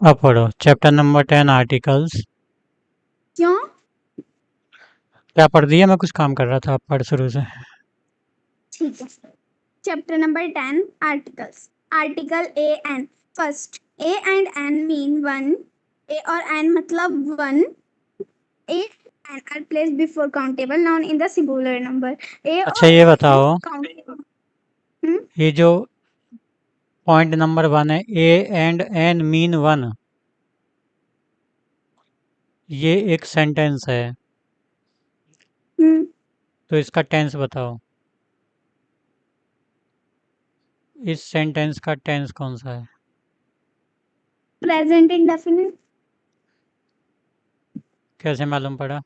अब पढ़ो chapter number 10 articles. क्यों? क्या पढ़ दिया? मैं कुछ काम कर रहा था, आप पढ़ शुरू से। ठीक है। Chapter number 10 articles. Article A an. First, A and an mean one. A और एन मतलब one. A an are placed before countable noun in the singular number. ए अच्छा और ये एन बताओ, काउंटेबल। ये जो पॉइंट नंबर 1 है, a and an mean one, ये एक सेंटेंस है, तो इसका टेंस बताओ। इस सेंटेंस का टेंस कौन सा है? Present indefinite. कैसे मालूम पड़ा?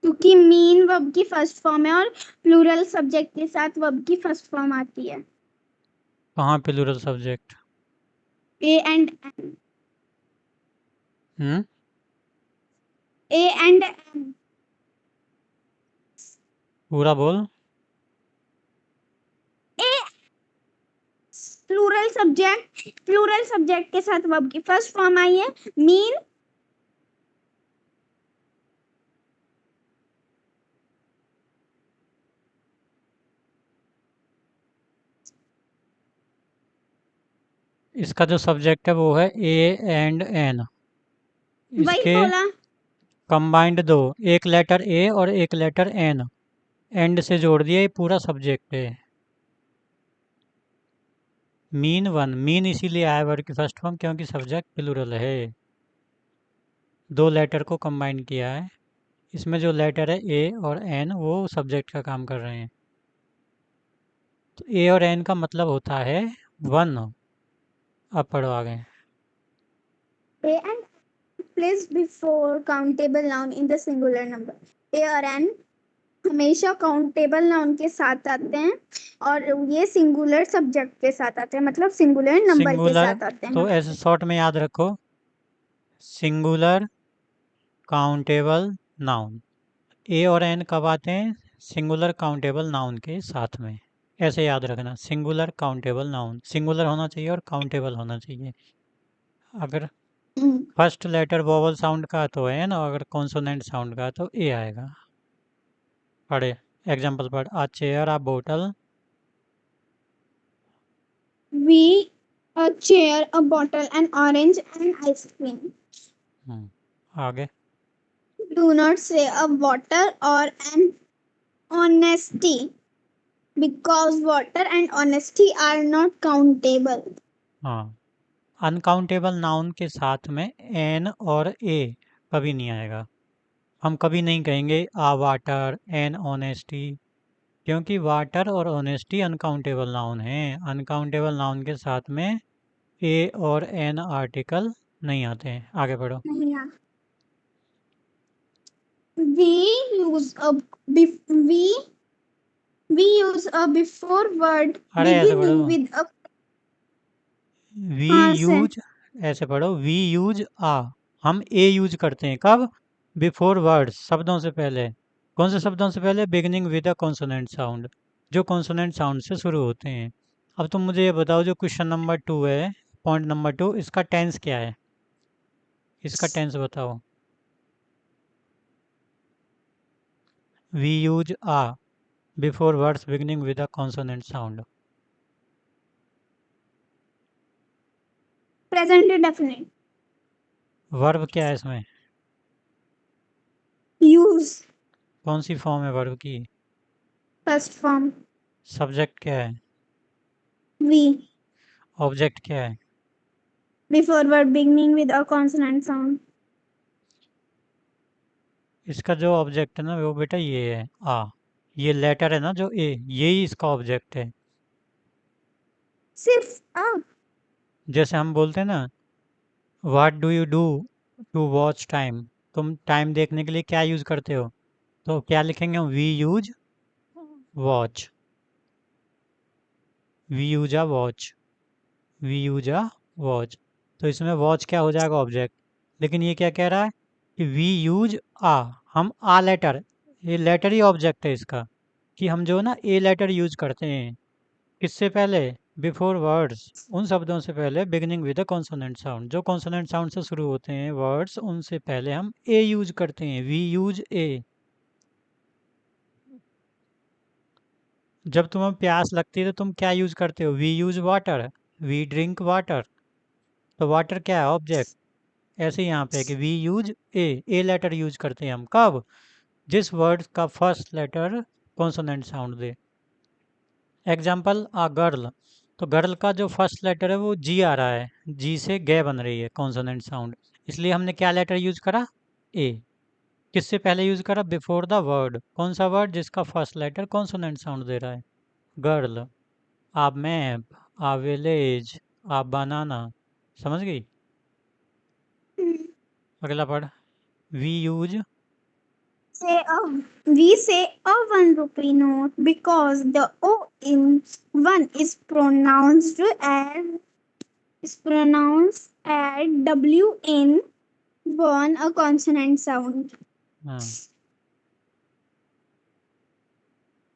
क्योंकि मीन वर्ब की फर्स्ट फॉर्म है और प्लूरल सब्जेक्ट के साथ वर्ब की फर्स्ट फॉर्म आती है। कहाँ plural subject? A and an. Hmm a and an. पूरा बोल। ए प्लूरल सब्जेक्ट के साथ वर्ब की फर्स्ट फॉर्म आई है मीन। इसका जो सब्जेक्ट है वो है ए एंड एन। वही इसके बोला। कंबाइंड दो, एक लेटर ए और एक लेटर एन, एंड से जोड़ दिया, ये पूरा सब्जेक्ट है। मीन वन, मीन इसीलिए आया वर्ड की फर्स्ट फॉर्म क्योंकि सब्जेक्ट प्लूरल है, दो लेटर को कंबाइन किया है। इसमें जो लेटर है ए और एन वो सब्जेक्ट का काम कर रहे हैं, तो ए और एन का मतलब होता है वन। अब पढ़ो आगे। A and placed before countable noun in the singular number. A और एन हमेशा काउंटेबल नाउन के साथ आते हैं और ये सिंगुलर सब्जेक्ट के साथ आते हैं, मतलब सिंगुलर नंबर के सिंगुलर साथ आते तो हैं। ऐसे शॉर्ट में याद रखो, सिंगुलर काउंटेबल नाउन। ए और एन कब आते हैं? सिंगुलर काउंटेबल नाउन के साथ में। ऐसे याद रखना, सिंगुलर काउंटेबल नाउन, सिंगुलर होना चाहिए और काउंटेबल होना चाहिए। अगर फर्स्ट लेटर वोवल साउंड का तो एन, और अगर कॉन्सोनेंट साउंड का तो ए आएगा। पढ़े एग्जाम्पल पढ़। आ चेयर, आ बोतल। We a chair, a bottle, an orange, and ice cream. आगे। Do not say a water or an honesty because water and honesty are not countable. हाँ, अनकाउंटेबल नाउन के साथ में एन और ए कभी नहीं आएगा। हम कभी नहीं कहेंगे आ वाटर एन ऑनेस्टी, क्योंकि वाटर और ऑनेस्टी अनकाउंटेबल नाउन हैं। अनकाउंटेबल नाउन के साथ में ए और एन आर्टिकल नहीं आते हैं। आगे बढ़ो। Yeah. We use a we use a before word अरे ऐसे पढ़ो, beginning with a वी हाँ से यूज, ऐसे पढ़ो, वी यूज आ। हम ए यूज करते हैं कब? बिफोर वर्ड्स, शब्दों से पहले। कौन से शब्दों से पहले? Beginning with a consonant sound, जो कॉन्सोनेंट साउंड से शुरू होते हैं। अब तुम मुझे ये बताओ, जो क्वेश्चन नंबर 2 है, पॉइंट नंबर 2, इसका टेंस क्या है? इसका टेंस बताओ। We use a before words beginning with a consonant sound. present indefinite. Verb क्या है इसमें? Use कौन सी फॉर्म है वर्ब की? first form. सब्जेक्ट क्या है? We ऑब्जेक्ट क्या है? before word beginning with a consonant sound. इसका जो ऑब्जेक्ट है ना वो बेटा ये है आ, ये लेटर है ना जो ए, यही इसका ऑब्जेक्ट है। सिर्फ आ जैसे हम बोलते हैं ना, what do you do to watch time, तुम टाइम देखने के लिए क्या यूज करते हो? तो क्या लिखेंगे हम? We use watch, we use a watch, we use a watch. तो इसमें वॉच क्या हो जाएगा? ऑब्जेक्ट। लेकिन ये क्या कह रहा है कि वी यूज आ, हम आ लेटर, ये लेटर ही ऑब्जेक्ट है इसका, कि हम जो ना ए लेटर यूज करते हैं किससे पहले? बिफोर वर्ड्स उन शब्दों से पहले beginning with a consonant sound, जो कॉन्सोनेंट साउंड से शुरू होते हैं वर्ड्स, उनसे पहले हम ए यूज करते हैं, वी यूज ए। जब तुम्हें प्यास लगती है तो तुम क्या यूज करते हो, we use water, we drink water. तो वाटर क्या है, ऑब्जेक्ट। ऐसे ही यहाँ पे है कि we use a letter use करते हैं हम कब, जिस वर्ड का फर्स्ट लेटर कॉन्सोनेंट साउंड दे। एग्जाम्पल आ गर्ल, तो गर्ल का जो फर्स्ट लेटर है वो जी आ रहा है, जी से गे बन रही है कॉन्सोनेंट साउंड, इसलिए हमने क्या लेटर यूज करा, ए। किससे पहले यूज करा, बिफोर द वर्ड। कौन सा वर्ड, जिसका फर्स्ट लेटर कॉन्सोनेंट साउंड दे रहा है, girl, a map, a village, a banana. समझ गई। अगला पढ़, we use. Say a, we say a 1 rupee note because the O in one is pronounced as W in one, a consonant sound. हाँ,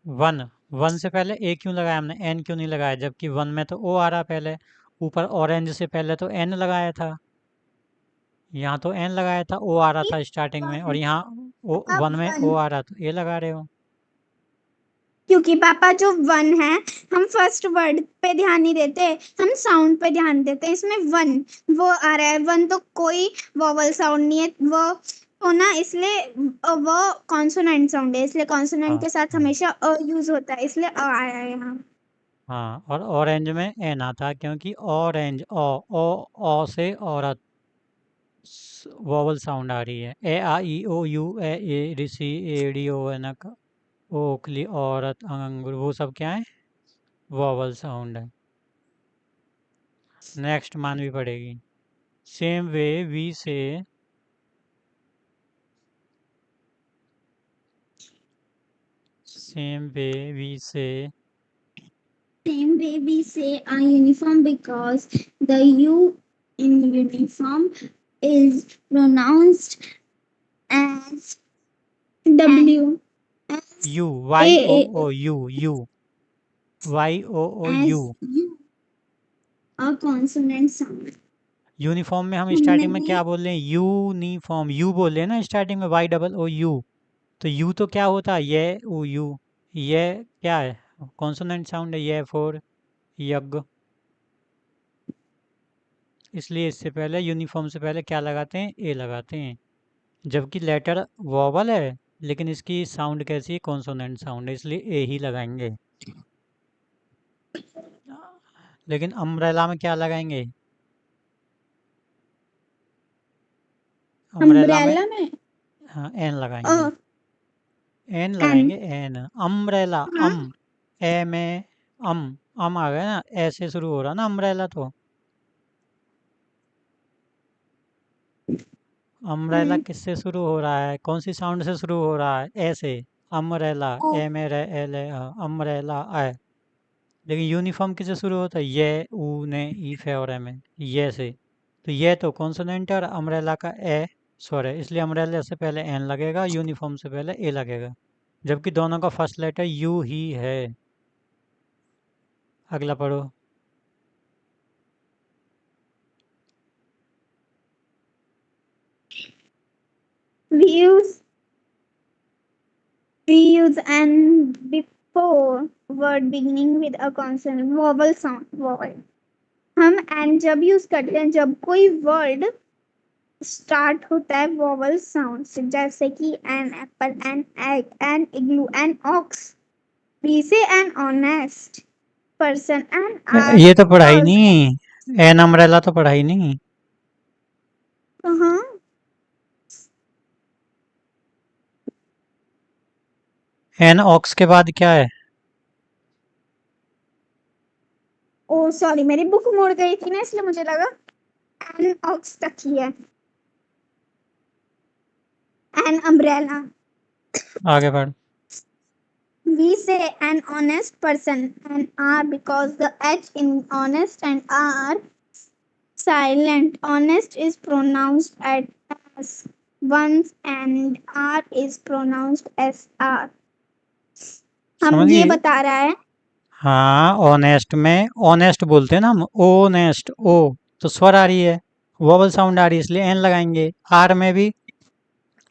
one, one से पहले ए क्यों लगाया हमने, एन क्यों नहीं लगाया, जबकि वन में तो ओ आ रहा पहले, ऊपर ऑरेंज से पहले तो एन लगाया था, यहाँ तो एन लगाया था, ओ आ रहा था स्टार्टिंग में, और यहाँ ओ अब वन में ओ वन, आ रहा तो ए लगा रहे हो। क्योंकि पापा जो वन है, हम फर्स्ट वर्ड पे ध्यान नहीं देते, हम साउंड पे ध्यान देते हैं। इसमें वन वो आ रहा है, वन तो कोई वोवल साउंड नहीं है, वो तो ना, इसलिए वो कॉन्सोनेंट साउंड है, इसलिए कॉन्सोनेंट हाँ के साथ हाँ हमेशा अ यूज होता है, इसलिए अ आया है यहाँ। हाँ, और ऑरेंज में एन आता क्योंकि ऑरेंज, ओ से औरत, वोवल साउंड आ रही है, ए आ ई ओ you, A Rishi, A D O एनक, ओखली, औरत, अंगूर, वो सब क्या है, वोवल साउंड है। नेक्स्ट मानवी पड़ेगी, सेम वे वी से, सेम वे वी से, Same way we say a uniform because the U in uniform is pronounced as W, as U, Y O A, O U, U, Y O O U. as U, a consonant sound. Uniform में हम हमने starting में भी क्या बोल रहे हैं, uniform, you बोल रहे हैं ना स्टार्टिंग में, वाई डबल ओ यू। तो यू तो क्या होता है, ये ओ यू, ये क्या है, कॉन्सोनेंट साउंड है, ये फोर, यज्ञ। इसलिए इससे पहले यूनिफॉर्म से पहले क्या लगाते हैं, ए लगाते हैं, जबकि लेटर वॉवल है लेकिन इसकी साउंड कैसी है, कॉन्सोनेंट साउंड है, इसलिए ए ही लगाएंगे। लेकिन अम्ब्रेला में क्या लगाएंगे, अम्ब्रेला में अम्ब्रेला में हाँ एन अ लगाएंगे, एन एन, लगाएंगे, एन, अम्ब्रेला, हाँ, ए में अम आ गया ना, ऐसे शुरू हो रहा ना अम्ब्रेला, तो अम्ब्रेला हम्म, किससे शुरू हो रहा है, कौन सी साउंड से शुरू हो रहा है, ऐसे, अम्ब्रेला, ओ, ए में रे एल ए अम्ब्रेला आए। लेकिन यूनिफॉर्म किससे शुरू होता है, ये ऊ ने ई फे और ए में, ये से। तो ये तो कॉन्सोनेंट है और अम्ब्रेला का ए स्वर है, इसलिए अम्ब्रेला से पहले एन लगेगा, यूनिफॉर्म से पहले ए लगेगा, जबकि दोनों का फर्स्ट लेटर यू ही है। अगला पढ़ो, we use we use an before word beginning with a consonant vowel sound vowel. हम एन जब यूज करते हैं जब कोई वर्ड स्टार्ट होता है वोवल साउंड से, जैसे कि an apple, an egg, an igloo, an ox. We say an honest person, an hour ये तो पढ़ाई बिकॉज, नहीं, एन अम्ब्रेला तो पढ़ाई नहीं। हाँ, एन ऑक्स के बाद क्या है, ओ सॉरी, मेरी बुक मुड़ गई थी ना, इसलिए मुझे लगा एन ऑक्स तक ही है। एन अम्ब्रेला, आगे बढ़। we say an honest person, and R because the H in honest and R silent. Honest is pronounced as once and R is pronounced as R. हम समझ ये गई, बता रहा है, हाँ, ऑनेस्ट में ऑनेस्ट बोलते हैं ना हम, ओनेस्ट, ओ तो स्वर आ रही है, वोवल साउंड आ रही है, इसलिए एन लगाएंगे। आर में भी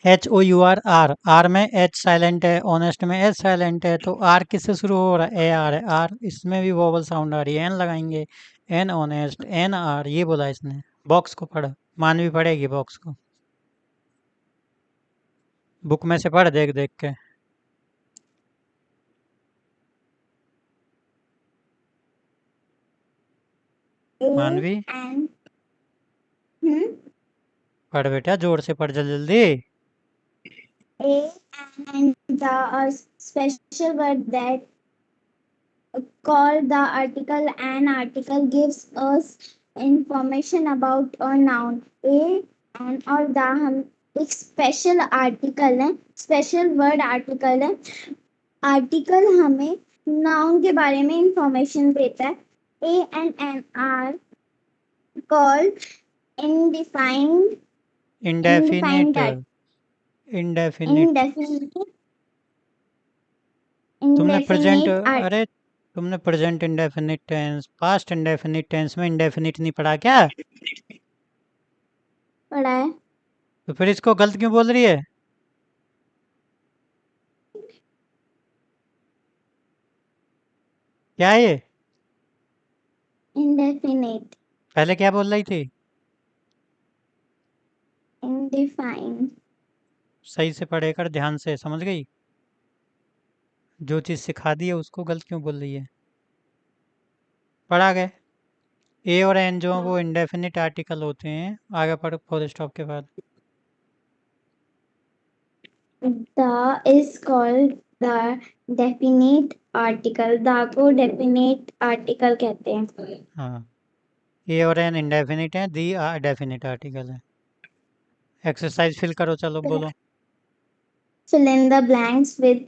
H O U R, hour, hour में एच साइलेंट है, ऑनेस्ट में एच साइलेंट है, तो आर किससे शुरू हो रहा है? ए आर है, आर, इसमें भी वोवल साउंड आ रही है, एन लगाएंगे। एन ऑनेस्ट, एन आर, ये बोला इसने। बॉक्स को पढ़, मानवी पढ़ेगी बॉक्स को, बुक में से पढ़ देख देख के। ए मानवी एंड हम्म पढ़ बेटा, जोर से पढ़, जल्दी जल्दी। A and the special word that called the article. An article gives us information about a noun. A and और the हम एक स्पेशल आर्टिकल है, स्पेशल वर्ड आर्टिकल है। आर्टिकल हमें नाउन के बारे में इंफॉर्मेशन देता है। A and an are called indefined indefinite, indefined indefinite. indefinite तुमने प्रेजेंट, indefinite art अरे तुमने present indefinite tense, past indefinite tense में इंडेफिनिट नहीं पढ़ा क्या? पढ़ा है। तो फिर इसको गलत क्यों बोल रही है? क्या है ये? indefinite पहले क्या बोल रही थी? indefined सही से पढ़े कर, ध्यान से, समझ गई? जो चीज़ सिखा दी है उसको गलत क्यों बोल रही है? पढ़ा गए। ए और एन जो हैं वो इंडेफिनिट आर्टिकल होते हैं। आगे पढ़, फुल स्टॉप के बाद। the is called the definite article the को definite article कहते हैं। हाँ, ए और एन इंडेफिनिट है, दी डेफिनिट आर्टिकल है। एक्सरसाइज फिल करो, चलो बोलो। fill in the blanks with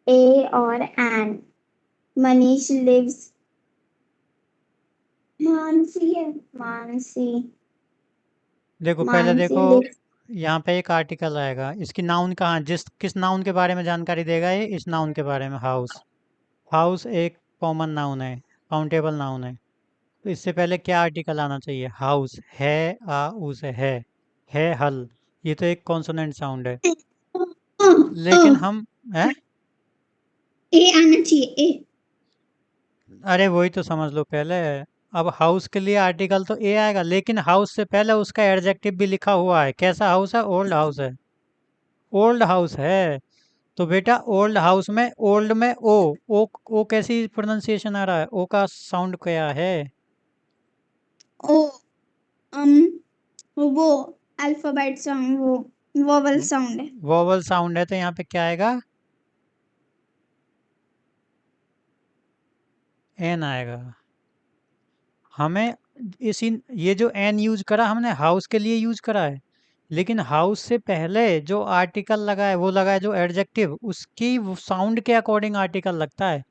a or an Manish lives Mansi है मानसी देखो पहले मानसी देखो, lives यहाँ पे एक आर्टिकल आएगा, इसकी नाउन कहाँ, जिस किस नाउन के बारे में जानकारी देगा ये? इस नाउन के बारे में, हाउस। हाउस एक कॉमन नाउन है, काउंटेबल नाउन है, तो इससे पहले क्या आर्टिकल आना चाहिए? हाउस है, आ ऊ से है हल, ये तो एक कॉन्सोनेंट साउंड है। लेकिन हम है, ए आना चाहिए ए अरे वही तो समझ लो पहले। अब हाउस के लिए आर्टिकल तो ए आएगा, लेकिन हाउस से पहले उसका एडजेक्टिव भी लिखा हुआ है। कैसा हाउस है? ओल्ड हाउस है, ओल्ड हाउस है। तो बेटा ओल्ड हाउस में, ओल्ड में ओ कैसी प्रोनाउंसिएशन आ रहा है? ओ का साउंड क्या है? ओ um वो अल्फाबेट साउंड वो वोवल साउंड है। वोवल साउंड है, तो यहाँ पे क्या आएगा? एन आएगा। हमें इसी, ये जो एन यूज करा हमने हाउस के लिए यूज करा है, लेकिन हाउस से पहले जो आर्टिकल लगा है वो लगा है जो एडजेक्टिव, उसकी साउंड के अकॉर्डिंग आर्टिकल लगता है।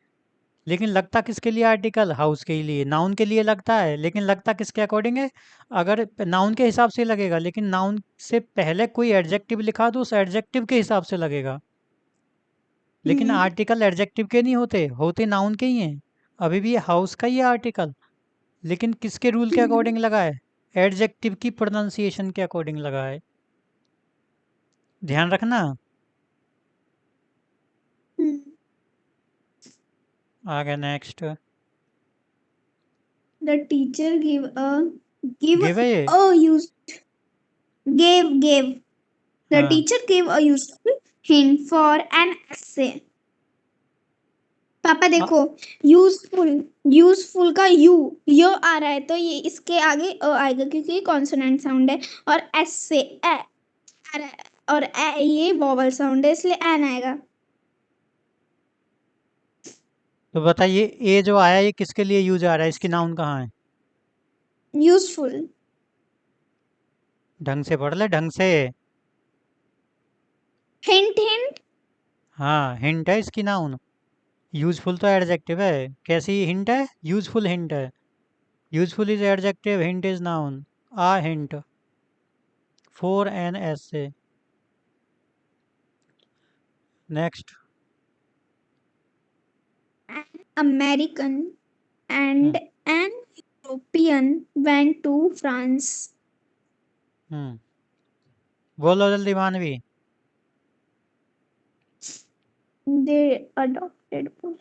लेकिन लगता किसके लिए आर्टिकल? हाउस के लिए, नाउन के लिए लगता है, लेकिन लगता किसके अकॉर्डिंग है? अगर नाउन के हिसाब से लगेगा, लेकिन नाउन से पहले कोई एडजेक्टिव लिखा तो उस एडजेक्टिव के हिसाब से लगेगा। लेकिन हम्म आर्टिकल एडजेक्टिव के नहीं होते, होते नाउन के ही हैं। अभी भी ये हाउस का ही है आर्टिकल, लेकिन किसके रूल के हम्म अकॉर्डिंग लगा है? एडजेक्टिव की प्रोनाउंसिएशन के अकॉर्डिंग लगा है। ध्यान रखना। हम्म आगे next. The teacher give give है ये? a use gave the हाँ, teacher gave a useful hint for an essay। पापा आ- देखो यूजफुल यूजफुल का यू आ रहा है तो ये इसके आगे अ आएगा क्योंकि ये कॉन्सोनेंट साउंड है। और एस से ए आ रहा है और ए ये वोवल साउंड है इसलिए एन आएगा। तो बताइए, ए जो आया ये किसके लिए यूज आ रहा है? इसकी नाउन कहाँ है? यूजफुल ढंग से पढ़ ले, ढंग से। हिंट हिंट हाँ, हिंट है इसकी नाउन। यूजफुल तो एडजेक्टिव है, कैसी हिंट है? यूजफुल हिंट है। Useful is adjective, hint is noun. A hint for an S से। Next. American and an European went to France. बोलो जल्दी मानवी। They adopted.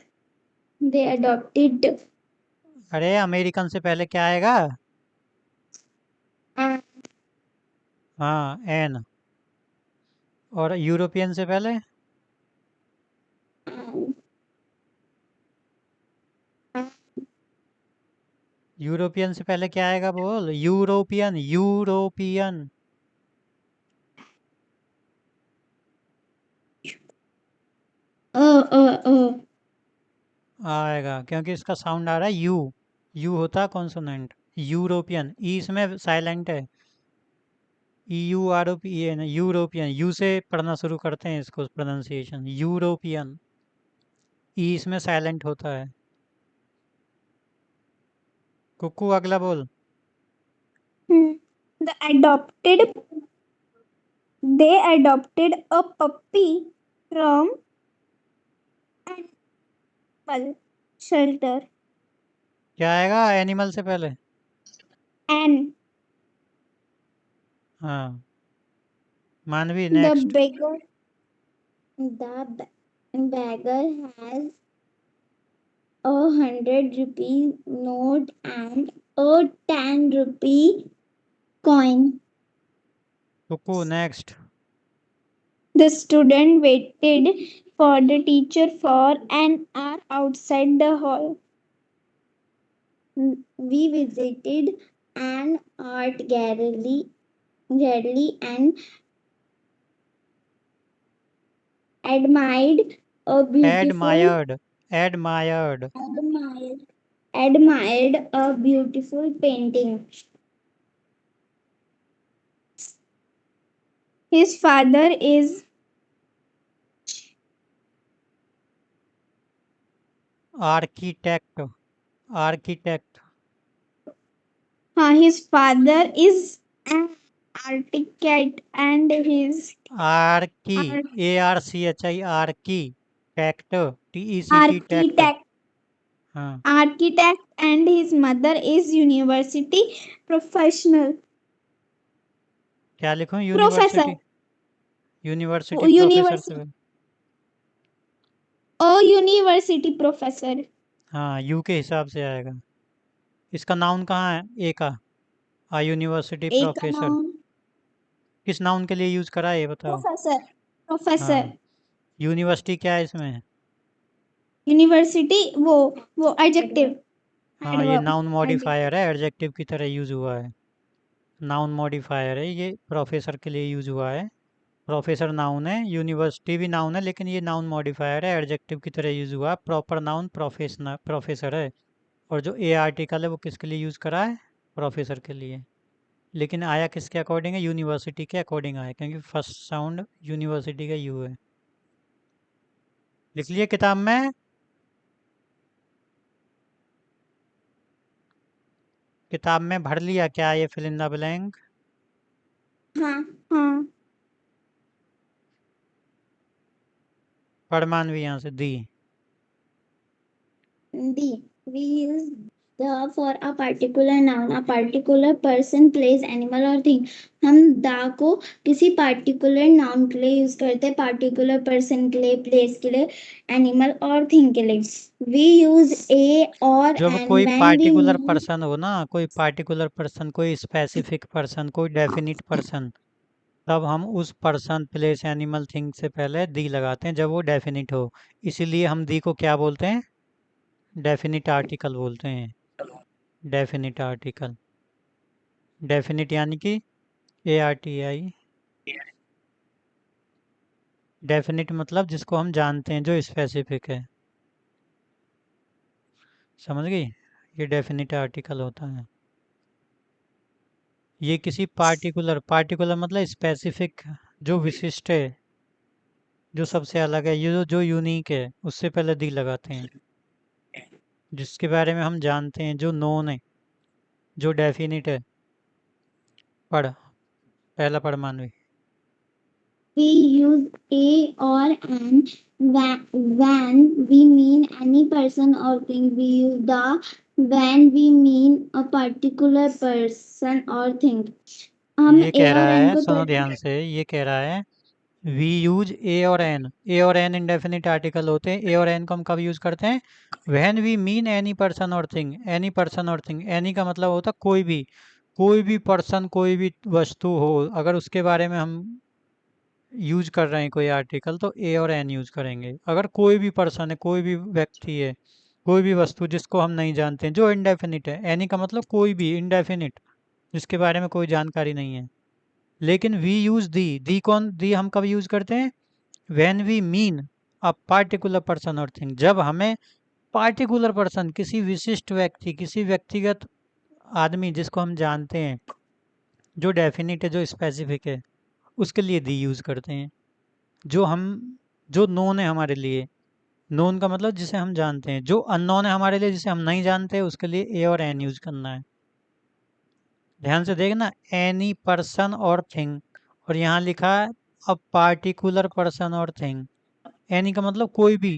They adopted. अरे अमेरिकन से पहले क्या आएगा? Uh, हाँ, एन। और यूरोपियन से पहले? यूरोपियन से पहले क्या आएगा बोल? European, European. आएगा क्योंकि इसका साउंड आ रहा है यू। यू होता है कॉन्सोनेंट। यूरोपियन, ई इसमें साइलेंट है। E U R O P N, European. U से पढ़ना शुरू करते हैं इसको, प्रोनाउंसिएशन यूरोपियन। ई इसमें साइलेंट होता है। कुकू अगला बोल। the adopted. They adopted a puppy from animal shelter. क्या आएगा एनिमल से पहले? And हाँ, मानवी the next. beggar. The beggar has 100 rupee note and a 10 rupee coin. कुकू next. The student waited for the teacher for an hour outside the hall. We visited an art gallery and admired a beautiful admired, admired. admired, admired a beautiful painting. His father is architect, architect. his father is an architect and his archi, ar- A R C H I, architect, T E C T tect. architect हाँ, architect and his mother is university professional क्या लिखूं? professor university, university professor से university पहले। a university professor. हाँ, you के हिसाब से आएगा। इसका नाउन कहाँ है? ए का। आ यूनिवर्सिटी एक का प्रोफेसर नाम किस नाउन के लिए यूज करा है ये बताओ? प्रोफेसर प्रोफेसर हाँ, यूनिवर्सिटी क्या है इसमें? यूनिवर्सिटी वो एडजेक्टिव हाँ, ये एडवर्ब नाउन मॉडिफायर एडजेक्टिव है, एडजेक्टिव की तरह यूज हुआ है। नाउन मॉडिफायर है ये, प्रोफेसर के लिए यूज हुआ है। प्रोफेसर नाउन है, यूनिवर्सिटी भी नाउन है, लेकिन ये नाउन मॉडिफायर है, एडजेक्टिव की तरह यूज हुआ है। प्रॉपर नाउन प्रोफेशनल प्रोफेसर है। और जो ए आर्टिकल है वो किसके लिए यूज करा है? प्रोफेसर के लिए। लेकिन आया किसके अकॉर्डिंग है? यूनिवर्सिटी के अकॉर्डिंग आया, क्योंकि फर्स्ट साउंड यूनिवर्सिटी का यू है। लिख लिए किताब में? किताब में भर लिया क्या ये फिल इन द ब्लैंक? हाँ हाँ पढ़ मानवी यहाँ से दी। D. We use the for a particular noun, a particular person, place, animal or thing. हम द को किसी particular noun के लिए यूज करते हैं, particular person के लिए, place के लिए, animal और thing के लिए. We use a or जब an कोई when we particular mean person हो ना, कोई पार्टिकुलर पर्सन, कोई स्पेसिफिक पर्सन, कोई डेफिनिट पर्सन, तब हम उस पर्सन, प्लेस, एनिमल, थिंग से पहले दी लगाते हैं जब वो डेफिनिट हो। इसीलिए हम दी को क्या बोलते हैं? डेफिनिट आर्टिकल बोलते हैं। Definite article. डेफिनिट यानी कि A R T I. Definite मतलब जिसको हम जानते हैं, जो स्पेसिफिक है। समझ गई? ये डेफिनिट आर्टिकल होता है। ये किसी पार्टिकुलर, पार्टिकुलर मतलब स्पेसिफिक, जो विशिष्ट है, जो सबसे अलग है, ये जो यूनिक है, उससे पहले दी लगाते हैं। जिसके बारे में हम जानते हैं, जो नोन है, जो डेफिनिट है। पढ़, पहला पढ़ मानवी। we use a or an when we mean any person or thing. We use the when we mean a particular person or thing. हम ये a कह और रहा n है, को सुनो ध्यान से, ये कह रहा है वी यूज ए और एन इंडेफिनिट आर्टिकल होते हैं। ए और एन को हम कब यूज करते हैं? When we mean any person or thing. Any person or thing, any का मतलब होता है कोई भी पर्सन, कोई भी वस्तु हो, अगर उसके बारे में हम यूज कर रहे हैं कोई आर्टिकल, तो ए और एन यूज करेंगे। अगर कोई भी पर्सन है, कोई भी व्यक्ति है, कोई भी वस्तु जिसको हम नहीं जानते हैं, जो इंडेफिनिट है, एनी का मतलब कोई भी इंडेफिनिट, जिसके बारे में कोई जानकारी नहीं है। लेकिन वी यूज दी हम कब यूज करते हैं? When we mean a particular person or thing, जब हमें पार्टिकुलर पर्सन, किसी विशिष्ट व्यक्ति, किसी व्यक्तिगत आदमी जिसको हम जानते हैं, जो डेफिनिट है, जो स्पेसिफिक है, उसके लिए दी यूज करते हैं। जो हम जो नोन है हमारे लिए, नोन का मतलब जिसे हम जानते हैं, जो अननोन है हमारे लिए, जिसे हम नहीं जानते, उसके लिए ए और एन यूज करना है। ध्यान से देखना, एनी पर्सन और थिंग, और यहाँ लिखा है अ particular person or thing. Any का मतलब कोई भी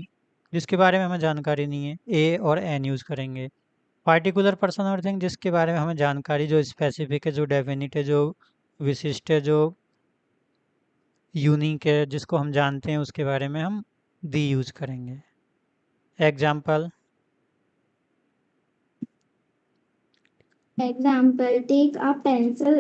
जिसके बारे में हमें जानकारी नहीं है, ए और एन यूज करेंगे। पार्टिकुलर पर्सन और थिंग जिसके बारे में हमें जानकारी, जो स्पेसिफिक है, जो डेफिनिट है, जो विशिष्ट है, जो यूनिक है, जिसको हम जानते हैं, उसके बारे में हम दी यूज करेंगे। Example, take a pencil.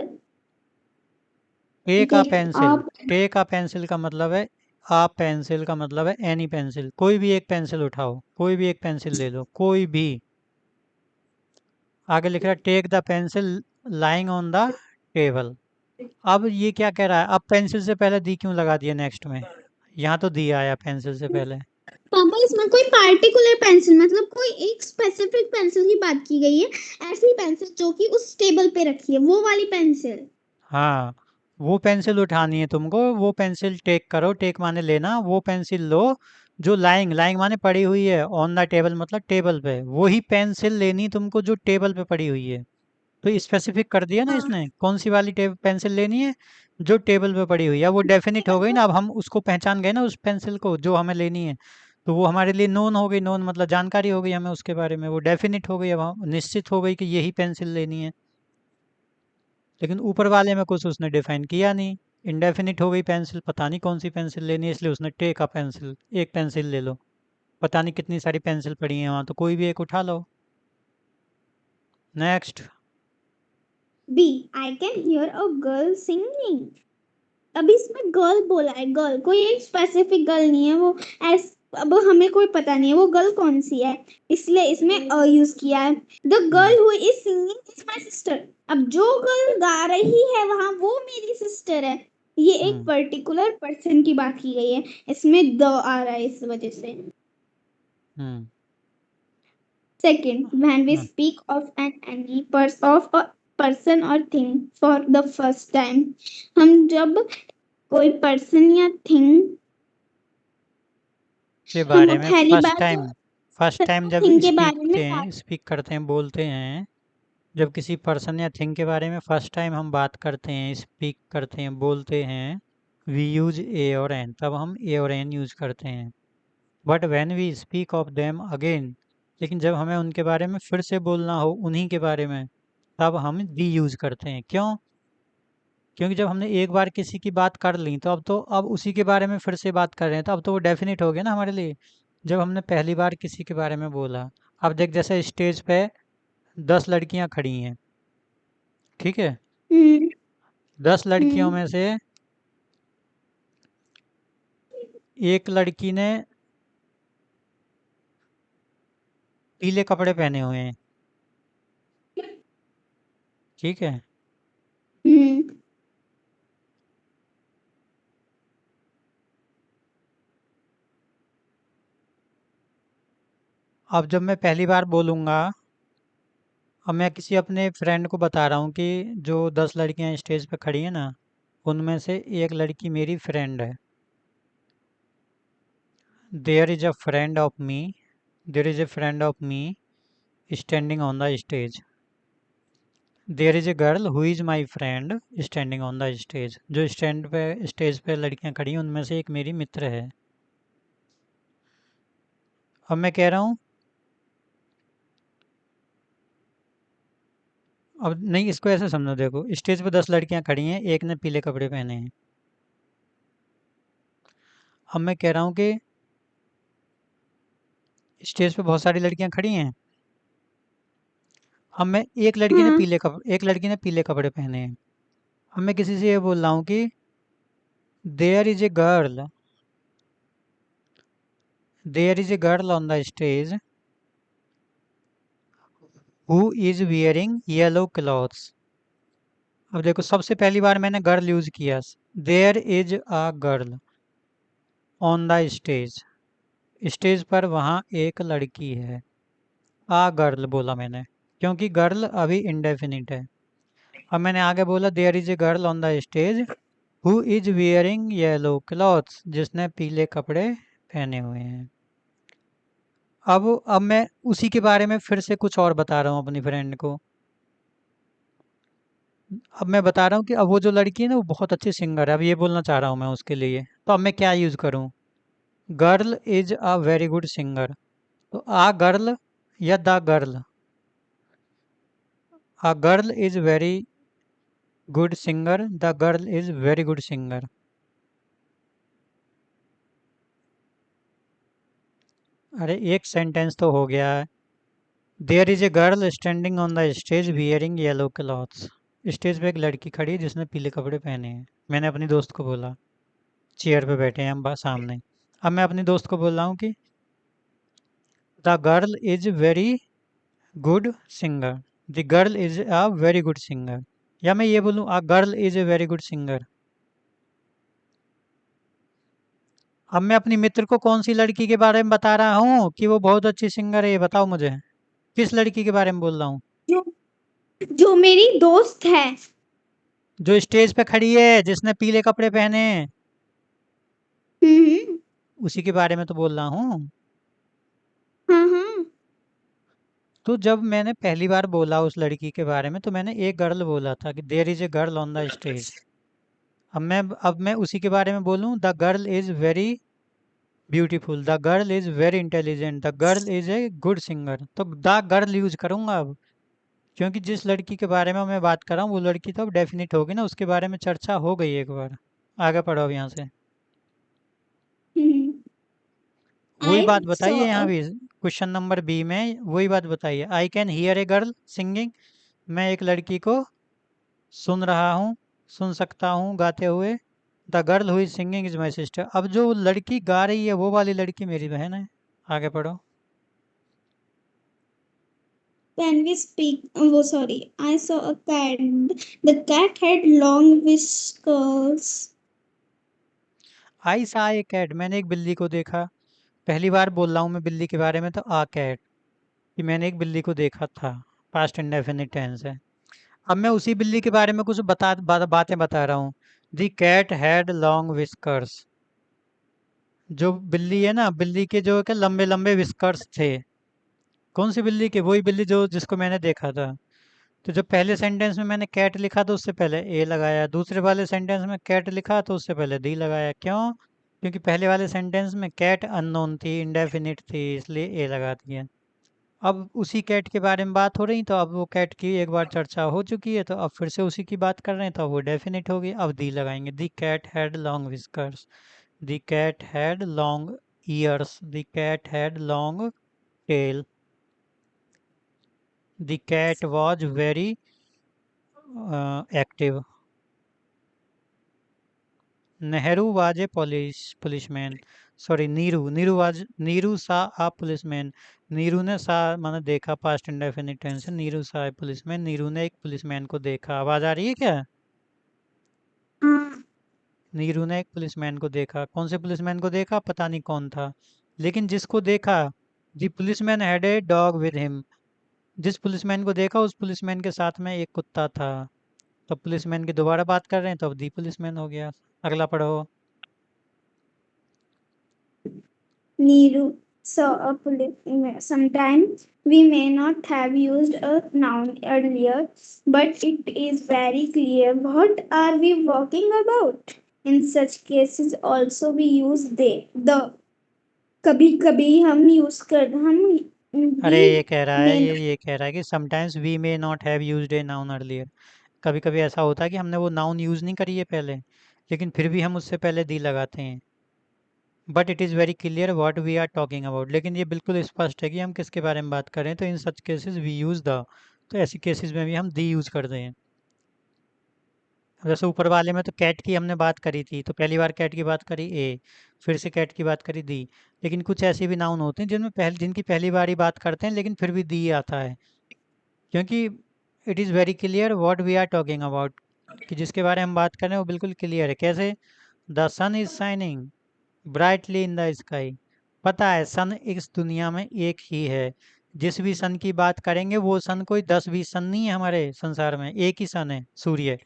Take a take pencil. up take a pencil का मतलब है, आ पेंसिल का मतलब है एनी पेंसिल, कोई भी एक पेंसिल उठाओ, कोई भी एक पेंसिल ले लो, कोई भी। आगे लिख रहा है take the pencil lying on the table. अब ये क्या कह रहा है? अब पेंसिल से पहले दी क्यों लगा दिया नेक्स्ट में? यहाँ तो दी आया पेंसिल से पहले। पापा इसमें कोई पार्टिकुलर पेंसिल मतलब कोई एक स्पेसिफिक पेंसिल की बात की गई है, ऐसी पेंसिल जो कि उस टेबल पे रखी है, वो वाली पेंसिल। हाँ, वो पेंसिल उठानी है तुमको, वो पेंसिल टेक करो, टेक माने लेना, वो पेंसिल लो जो लाइंग, लाइंग माने पड़ी हुई है, ऑन द टेबल मतलब टेबल पे, वही पेंसिल लेनी तुमको जो टेबल पे पड़ी हुई है। तो स्पेसिफिक कर दिया ना हाँ इसने, कौन सी वाली पेंसिल लेनी है? जो टेबल पे पड़ी हुई है। वो डेफिनिट हो गई ना, अब हम उसको पहचान गए ना, उस पेंसिल को जो हमें लेनी है। तो वो हमारे लिए नोन हो गई, नोन मतलब जानकारी हो गई हमें उसके बारे में, वो डेफिनिट हो गई, अब हम निश्चित हो गई कि यही पेंसिल लेनी है। लेकिन ऊपर वाले में कुछ उसने डिफाइन किया नहीं, इनडेफिनिट हो गई पेंसिल, पता नहीं कौन सी पेंसिल लेनी है, इसलिए उसने टेक अ पेंसिल, एक पेंसिल ले लो। पता नहीं कितनी सारी पेंसिल पड़ी हैं वहाँ, तो कोई भी एक उठा लो। Next. B, I can hear a girl singing. अभी इसमें गर्ल बोला है, गर्ल कोई एक स्पेसिफिक गर्ल नहीं है वो, ऐस अब हमें कोई पता नहीं है वो गर्ल कौन सी है, इसलिए इसमें अ यूज किया है। The girl who is singing is my sister. अब जो गर्ल गा रही है वहां वो मेरी सिस्टर है। ये एक हम्म। पर्टिकुलर पर्सन की बात की गई है, इसमें द आ रहा है इस वजह से। हम्म। Second, when we हाँ, speak of an any of a person or thing for the first time, हम जब कोई पर्सन या थिंग के हम बारे में पहली बार फर्स्ट टाइम जब थिंग के बारे में स्पीकते बात। हैं, स्पीक करते हैं, बोलते हैं, जब किसी पर्सन या थिंग के बारे में फर्स्ट टाइम हम बात करते हैं, स्पीक करते हैं, बोलते हैं, वी यूज ए और एन, तब हम ए और एन यूज करते हैं। But when we speak of them again, लेकिन जब हमें उनके बारे में फिर से बोलना हो, उन्हीं के बारे में, तब हम दी यूज करते हैं। क्यों? क्योंकि जब हमने एक बार किसी की बात कर ली, तो अब उसी के बारे में फिर से बात कर रहे हैं, तो अब तो वो डेफिनेट हो गया ना हमारे लिए। जब हमने पहली बार किसी के बारे में बोला, अब देख जैसे स्टेज पे 10 लड़कियां खड़ी हैं, ठीक है? हम्म 10 लड़कियों हम्म में से एक लड़की ने पीले कपड़े पहने हुए हैं, ठीक है? हम्म अब जब मैं पहली बार बोलूँगा, अब मैं किसी अपने फ्रेंड को बता रहा हूँ कि जो 10 लड़कियां स्टेज पे खड़ी हैं ना, उनमें से एक लड़की मेरी फ्रेंड है। There is a friend of me, there is a friend of me standing on the stage. There is a girl who is my friend standing on the stage. जो स्टेज पे लड़कियां खड़ी हैं उनमें से एक मेरी मित्र है। अब मैं कह रहा हूँ, अब नहीं, इसको ऐसे समझो, देखो स्टेज पे 10 लड़कियां खड़ी हैं, एक ने पीले कपड़े पहने हैं। अब मैं कह रहा हूँ कि स्टेज पे बहुत सारी लड़कियां खड़ी हैं। अब मैं हाँ एक लड़की ने पीले कपड़े पहने हैं। अब मैं किसी से ये बोल रहा हूँ कि there is a girl, there is a girl on the stage who is wearing yellow clothes. अब देखो, सबसे पहली बार मैंने गर्ल यूज किया। There is a girl on the stage, stage पर वहाँ एक लड़की है। आ गर्ल बोला मैंने, क्योंकि गर्ल अभी इंडेफिनिट है। अब मैंने आगे बोला there is a girl on the stage who is wearing yellow clothes, जिसने पीले कपड़े पहने हुए हैं। अब मैं उसी के बारे में फिर से कुछ और बता रहा हूँ अपनी फ्रेंड को। अब मैं बता रहा हूँ कि अब वो जो लड़की है ना वो बहुत अच्छी सिंगर है, अब ये बोलना चाह रहा हूँ मैं उसके लिए, तो अब मैं क्या यूज़ करूँ? Girl is a very good singer, तो आ गर्ल या the girl? A girl is very good singer, the girl is very good singer. अरे एक सेंटेंस तो हो गया है। There is a girl standing on the stage wearing yellow clothes. Stage पे एक लड़की खड़ी है जिसने पीले कपड़े पहने हैं। मैंने अपनी दोस्त को बोला, चेयर पे बैठे हैं हम सामने। अब मैं अपनी दोस्त को बोल रहा हूँ कि the girl is very good singer, the girl is a very good singer. या मैं ये बोलूँ अ girl is a very good singer. अब मैं अपनी मित्र को कौन सी लड़की के बारे में बता रहा हूँ कि वो बहुत अच्छी सिंगर है, ये बताओ मुझे। किस लड़की के बारे में बोल रहा हूँ? जो जो मेरी दोस्त है। जो स्टेज पे खड़ी है जिसने पीले कपड़े पहने हैं, हम्म। उसी के बारे में तो बोल रहा हूँ। हाँ हाँ। तो जब मैंने पहली बार बोला उस लड़की के बारे में, तो मैंने एक गर्ल बोला था कि there is a girl on the stage. अब मैं उसी के बारे में बोलूँ the girl is very beautiful, the girl is very intelligent, the girl is a good singer, तो द गर्ल यूज करूंगा अब। क्योंकि जिस लड़की के बारे में मैं बात कर रहा हूँ वो लड़की तो अब डेफिनेट होगी ना, उसके बारे में चर्चा हो गई एक बार। आगे पढ़ो अब यहाँ से। वही आई बात सॉ बताइए यहाँ भी, क्वेश्चन नंबर बी में वही बात बताइए। आई can here a girl singing, मैं एक लड़की को सुन रहा हूँ, सुन सकता हूँ गाते हुए। The girl who is singing is my sister, अब जो लड़की गा रही है वो वाली लड़की मेरी बहन है। आगे पढ़ो। Can we speak? Oh, sorry. I saw a cat. The cat had long whiskers. आई सा ए कैट, मैंने एक बिल्ली को देखा। पहली बार बोल रहा हूँ मैं बिल्ली के बारे में, तो आ कैट, कि मैंने एक बिल्ली को देखा था। पास्ट इंडेफिनिट टेंस है। अब मैं उसी बिल्ली के बारे में कुछ बातें बता रहा हूँ। दी कैट हैड लॉन्ग विस्कर्स, जो बिल्ली है ना, बिल्ली के जो क्या लंबे लंबे विस्कर्स थे। कौन सी बिल्ली के? वही बिल्ली जो जिसको मैंने देखा था। तो जब पहले सेंटेंस में मैंने कैट लिखा तो उससे पहले ए लगाया, दूसरे वाले सेंटेंस में कैट लिखा तो उससे पहले दी लगाया। क्यों? क्योंकि पहले वाले सेंटेंस में कैट अननोन थी, इंडेफिनिट थी, इसलिए ए लगा दिया। अब उसी कैट के बारे में बात हो रही, तो अब वो कैट की एक बार चर्चा हो चुकी है, तो अब फिर से उसी की बात कर रहे हैं, तो अब वो डेफिनेट होगी। अब दी लगाएंगे। The cat had long whiskers, the cat had long ears, the cat had long tail, the cat was very active, Nehru was a policeman, sorry Neeru सा आ पुलिसमैन। नीरू ने सा माने देखा, पास्ट इंडेफिनिट टेंस है। नीरू सा ए पुलिसमैन, नीरू ने एक पुलिसमैन को देखा। आवाज आ रही है क्या? हाँ। नीरू ने एक पुलिसमैन को देखा। कौन से पुलिसमैन को देखा? पता नहीं कौन था, लेकिन जिसको देखा, the policeman had a dog with him, जिस पुलिसमैन को देखा उस पुलिसमैन के साथ में एक कुत्ता था। तो पुलिसमैन की दोबारा बात कर रहे हैं, तो अब दी पुलिसमैन हो गया। अगला पढ़ो। Neeru So, sometimes we may not have used a noun earlier, but it is very clear what are we talking about. In such cases, also we use they, the. कभी कभी हम यूज कर हम अरे भी ये कह रहा है, में ये कह रहा है कि sometimes we may not have used a noun earlier. कभी कभी ऐसा होता है कि हमने वो नाउन यूज़ नहीं करी है पहले, लेकिन फिर भी हम उससे पहले दी लगाते हैं। But it is very clear what we are talking about, लेकिन ये बिल्कुल स्पष्ट है कि हम किसके बारे में बात कर रहे हैं। तो in such cases we use the, तो ऐसी केसेस में भी हम दी यूज़ करते हैं। जैसे ऊपर वाले में तो कैट की हमने बात करी थी, तो पहली बार कैट की बात करी ए, फिर से कैट की बात करी दी। लेकिन कुछ ऐसे भी नाउन होते हैं जिनकी पहली बार ही बात करते हैं, लेकिन फिर भी दी आता है, क्योंकि it is very clear what we are talking about, कि जिसके बारे में हम बात कर रहे हैं वो बिल्कुल क्लियर है। कैसे? The sun is shining brightly in the sky. पता है सन इस दुनिया में एक ही है। जिस भी सन की बात करेंगे वो सन कोई 10-20 सन नहीं है हमारे संसार में, एक ही सन है, सूर्य।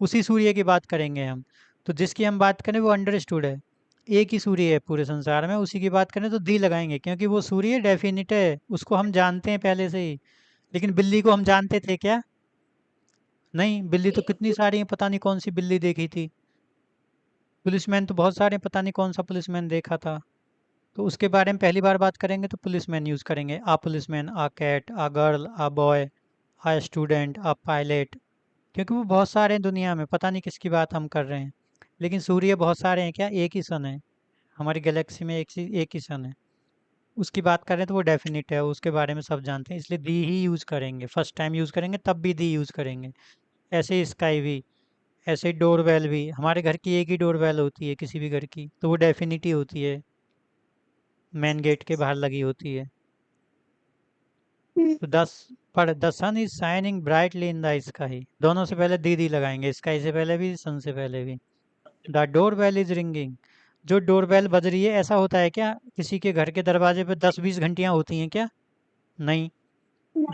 उसी सूर्य की बात करेंगे हम। तो जिसकी हम बात करें वो अंडरस्टूड है, एक ही सूर्य है पूरे संसार में, उसी की बात करें तो दी लगाएंगे, क्योंकि वो सूर्य डेफिनिट है, उसको हम जानते हैं पहले से ही। लेकिन बिल्ली को हम जानते थे क्या? नहीं, बिल्ली तो कितनी सारी हैं, पता नहीं कौन सी बिल्ली देखी थी। पुलिसमैन तो बहुत सारे हैं, पता नहीं कौन सा पुलिसमैन देखा था। तो उसके बारे में पहली बार बात करेंगे तो पुलिसमैन यूज़ करेंगे, a policeman, a cat, a girl, a boy, a student, a pilot. क्योंकि वो बहुत सारे हैं दुनिया में, पता नहीं किसकी बात हम कर रहे हैं। लेकिन सूर्य बहुत सारे हैं क्या? एक ही सन है, हमारी गैलेक्सी में एक ही सन है। उसकी बात करें तो वो डेफिनिट है, उसके बारे में सब जानते हैं, इसलिए दी ही यूज़ करेंगे। फर्स्ट टाइम यूज़ करेंगे तब भी दी यूज़ करेंगे। ऐसे ही स्काई भी, ऐसे ही डोरबेल भी। हमारे घर की एक ही डोरबेल होती है किसी भी घर की, तो वो डेफिनिटी होती है, मेन गेट के बाहर लगी होती है। तो the sun is shining brightly in the sky, दोनों से पहले दी लगाएंगे, स्काई से पहले भी, सन से पहले भी। The door bell is ringing, जो डोर बेल बज रही है, ऐसा होता है क्या किसी के घर के दरवाजे पे 10-20 घंटियां होती हैं क्या? नहीं,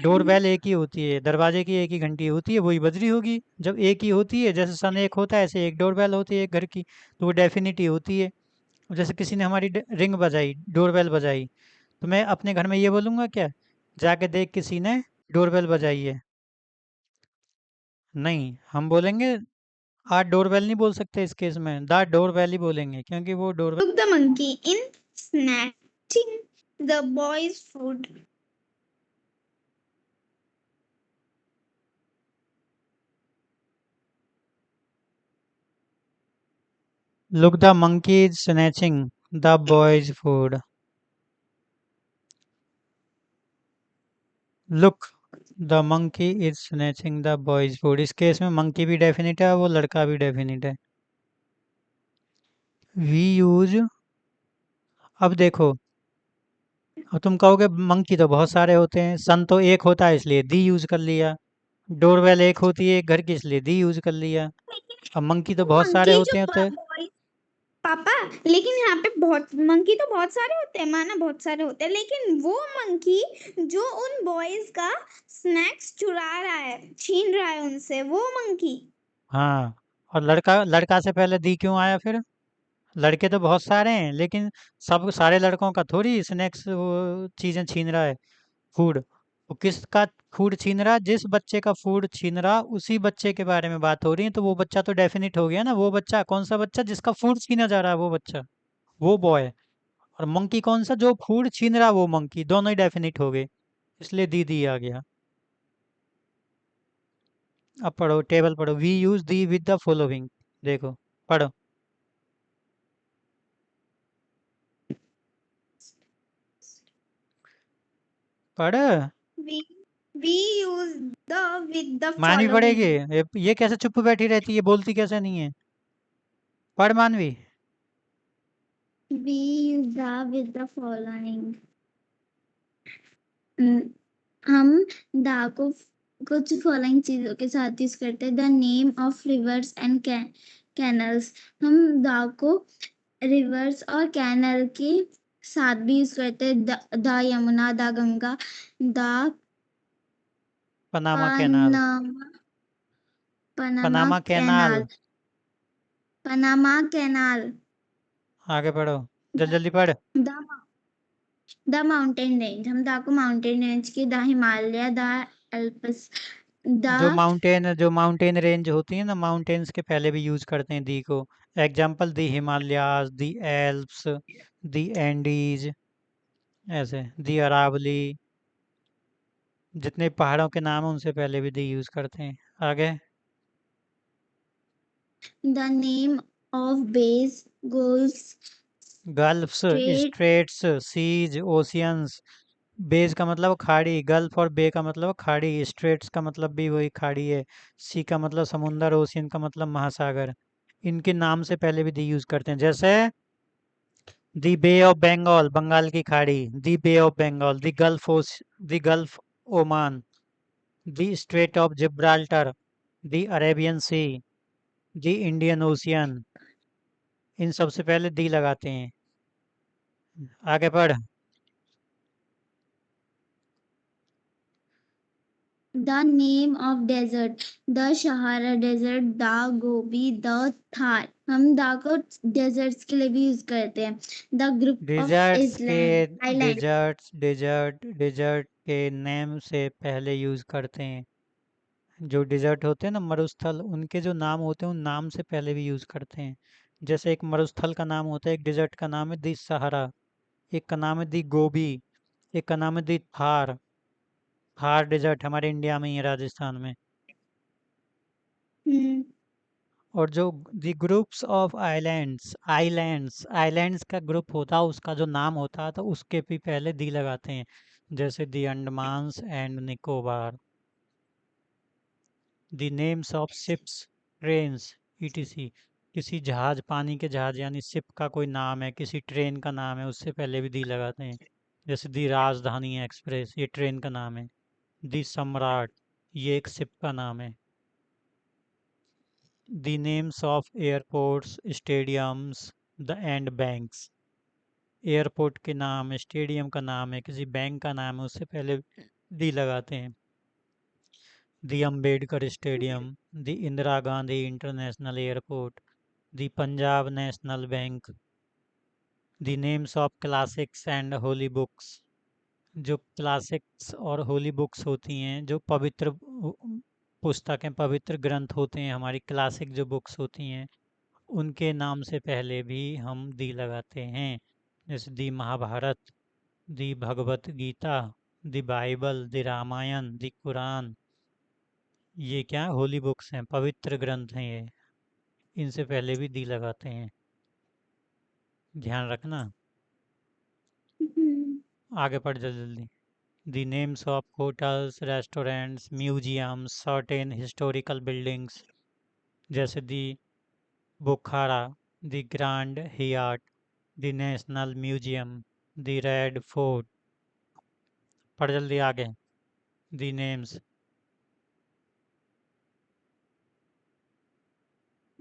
डोर बेल एक ही होती है, दरवाजे की एक ही घंटी होती है, वही बज रही होगी। जब एक ही होती है, जैसे सन एक होता है ऐसे एक डोर बेल होती है एक घर की, तो वो डेफिनिटी होती है। जैसे किसी ने हमारी रिंग बजाई, डोर बेल बजाई, तो मैं अपने घर में ये बोलूँगा क्या, जाके देख किसी ने डोर बेल बजाई है? नहीं, हम बोलेंगे, आज डोर बेल नहीं बोल सकते इस केस में, द डोर बेल ही बोलेंगे, क्योंकि वो door bell. took the monkey in snatching the boy's food. Look the monkey is snatching the boy's food. Look the monkey is snatching the boy's food, इस case में monkey भी definite है, वो लड़का भी डेफिनिट है। वी यूज, अब देखो, अब तुम कहोगे मंकी तो बहुत सारे होते हैं, सन तो एक होता है इसलिए दी यूज कर लिया, डोरबेल एक होती है एक घर की इसलिए दी यूज कर लिया। अब मंकी तो बहुत सारे मंकी होते जो हैं, होते हैं। बॉय पापा, लेकिन यहाँ पे बहुत मंकी तो बहुत सारे होते हैं, माना बहुत सारे होते हैं, लेकिन वो मंकी जो उन बॉयज का स्नैक्स चुरा रहा है, छीन रहा है उनसे, वो मंकी। हाँ, और लड़का, लड़का से पहले दी क्यों आया फिर? लड़के तो बहुत सारे हैं, लेकिन सब सारे लड़कों का थोड़ी स्नैक्स वो चीज़ें छीन रहा है, फूड। वो किसका फूड छीन रहा है? जिस बच्चे का फूड छीन रहा, उसी बच्चे के बारे में बात हो रही है, तो वो बच्चा तो डेफिनिट हो गया ना। वो बच्चा कौन सा बच्चा? जिसका फूड छीना जा रहा है वो बच्चा, वो बॉय। और मंकी कौन सा? जो फूड छीन रहा वो मंकी, दोनों ही डेफिनिट हो गए, इसलिए दी आ गया। अब पढ़ो, टेबल पढ़ो। We use the with the following, देखो, पढ़ो, पढ़। we we use the with the मानवी पढ़ेगी? following. ये कैसे चुप बैठी रहती है, बोलती कैसे नहीं है? पढ़ मानवी। We use the with the following. हम्म, हम दा को कुछ फॉलोइंग चीजों के साथ यूज करते हैं। The name of reverse and canals, हम दा को रिवर्स और कैनल के साथ भी यूज करते हैं। The Yamuna, the Ganga, the Panama canal, Panama, Panama Panama canal. Canal, Panama canal, आगे पढ़ो, जल्दी जल्दी पढ़। द द माउंटेन रेंज, हम द को माउंटेन रेंज की, the Himalaya, the Alps, the जो माउंटेन रेंज होती है ना, माउंटेन्स के पहले भी यूज करते हैं दी को। एग्जाम्पल दी हिमालयाज, दी एल्प्स, दी एंडीज, ऐसे दी अरावली। जितने पहाड़ों के नाम है उनसे पहले भी दी यूज करते हैं। आगे। The name of bays, gulfs, gulfs, strait. Straits, seas, oceans. Bays का मतलब खाड़ी, गल्फ और बे का मतलब खाड़ी, स्ट्रेट्स का मतलब भी वही खाड़ी है। सी का मतलब समुंदर, ओशियन का मतलब महासागर। इनके नाम से पहले भी दी यूज करते हैं, जैसे the bay of Bengal, Bengal की खाड़ी, the bay of Bengal, the gulf Oman, the strait of Gibraltar, the Arabian sea, the Indian ocean. इन सब से पहले दी लगाते हैं। आगे बढ़। The name of desert, the Sahara desert, the Gobi, the Thar, हम द को डेजर्ट्स के लिए भी यूज करते हैं। द ग्रुप ऑफ डिजर्ट्स के आइलैंड, आइलैंड। डिजर्ट के नेम से पहले यूज करते हैं। जो डिजर्ट होते हैं ना, मरुस्थल, उनके जो नाम होते हैं उन नाम से पहले भी यूज करते हैं। जैसे एक मरुस्थल का नाम होता है, एक डिजर्ट का नाम है दी सहारा, एक का नाम है दी गोबी, एक का नाम है दी थार। थार डिजर्ट हमारे इंडिया में ही है, राजस्थान में। हम्म। और जो दी ग्रुप्स ऑफ आइलैंड्स का ग्रुप होता है, उसका जो नाम होता है तो उसके भी पहले दी लगाते हैं। जैसे the Andamans and Nicobar. The names of ships, trains, etc. किसी जहाज, पानी के जहाज यानी शिप का कोई नाम है, किसी ट्रेन का नाम है, उससे पहले भी दी लगाते हैं। जैसे दी राजधानी एक्सप्रेस, ये ट्रेन का नाम है। दी सम्राट, ये एक शिप का नाम है। दी names of airports, stadiums, the end banks. Airport के नाम, स्टेडियम का नाम है, किसी बैंक का नाम है, उससे पहले दी लगाते हैं। The Ambedkar stadium, the Indira Gandhi international airport, the Punjab national bank. The names of classics and holy books. जो क्लासिक्स और होली बुक्स होती हैं, जो पवित्र पुस्तकें, पवित्र ग्रंथ होते हैं, हमारी क्लासिक जो बुक्स होती हैं, उनके नाम से पहले भी हम दी लगाते हैं। जैसे दी महाभारत, दी भगवत गीता, दी बाइबल, दी रामायण, दी कुरान। ये क्या है? होली बुक्स हैं, पवित्र ग्रंथ हैं ये। इनसे पहले भी दी लगाते हैं, ध्यान रखना। हम्म। आगे पढ़ जा जल्दी। दी names of hotels, restaurants, museums, certain historical buildings. जैसे दी बुखारा, दी ग्रैंड हियाट, दी नेशनल म्यूजियम, दी रेड फोर्ट। पढ़ जल्दी आगे। The names.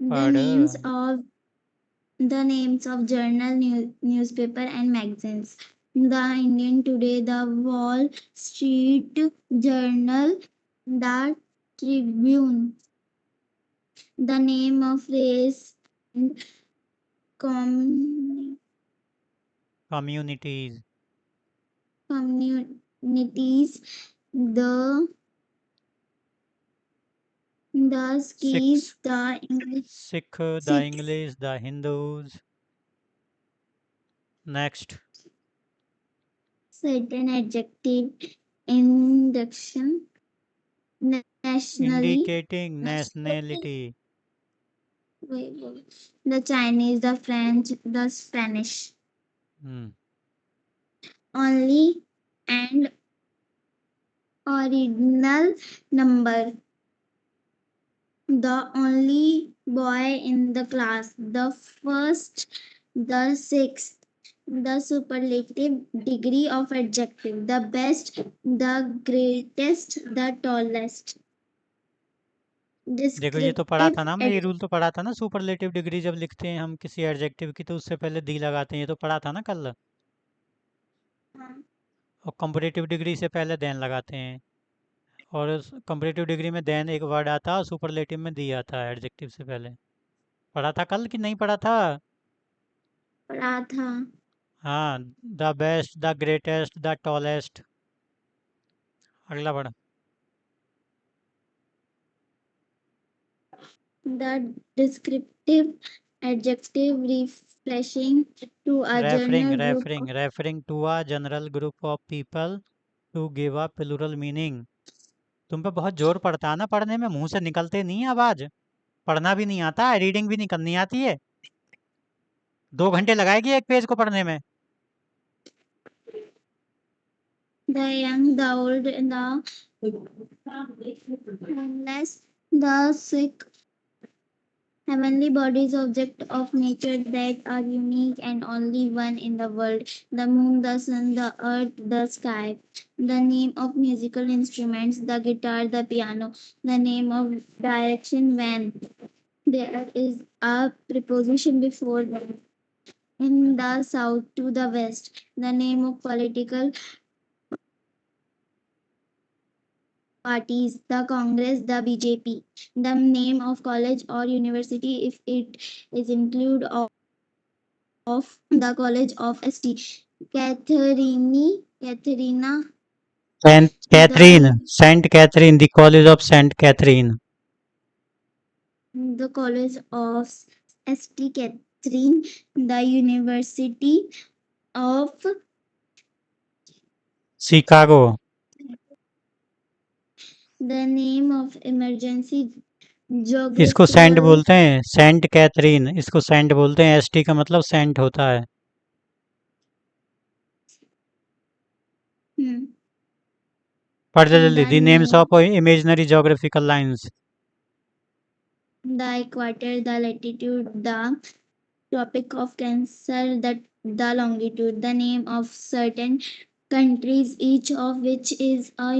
The पढ़। names of the names of journal, newspaper and magazines. The Indian Today, the Wall Street Journal, the Tribune. The name of race and com- communities. communities. The six, skis, the English Sikh, the six. English, the Hindus. Next. Certain adjective induction nationally. Indicating nationality. The Chinese, the French, the Spanish. Hmm. Only and ordinal number. The only boy in the class. The first, the sixth. The superlative degree of adjective. The best, the greatest, the tallest. देखो, ये तो पढ़ा Descriptive था ना हमने, ये rule तो पढ़ा था ना, सुपरलेटिव डिग्री जब लिखते हैं हम किसी एडजेक्टिव की तो उससे पहले दी लगाते हैं, ये तो पढ़ा था ना कल। adjective. और कंपैरेटिव डिग्री से पहले देन लगाते हैं। और कंपैरेटिव डिग्री में देन एक वर्ड आता है और सुपरलेटिव में दी आता है एडजेक्टिव से पहले। पढ़ा था कल कि नहीं पढ़ा था? पढ़ा था। हाँ, the best, the greatest, the tallest. अगला बढ़। The descriptive adjective referring to a referring general group referring of referring to a general group of people to give a plural meaning. तुम पे बहुत जोर पड़ता है ना पढ़ने में, मुंह से निकलते नहीं है आवाज। पढ़ना भी नहीं आता है, रीडिंग भी नहीं करनी आती है। 2 घंटे लगाएगी एक पेज को पढ़ने में। the young, the old, the homeless, the sick, heavenly bodies, objects of nature that are unique and only one in the world. The moon, the sun, the earth, the sky. The name of musical instruments, the guitar, the piano. The name of direction when there is a preposition before them. In the south to the west. The name of political parties, the Congress, the BJP. The name of college or university if it is include of the College of St. Catherina, Saint Catherine, the Saint Catherine, the college of Saint Catherine. College of St. Catherine, the University of Chicago. the name of emergency इसको Saint geographical. बोलते हैं, Saint Catherine, इसको Saint बोलते हैं। ST का मतलब Saint होता है। Hmm, पढ़ जा जल्दी। the the names name, of imaginary geographical lines. the equator, the latitude, the Tropic of Cancer, the longitude, the name of certain countries, each of which is a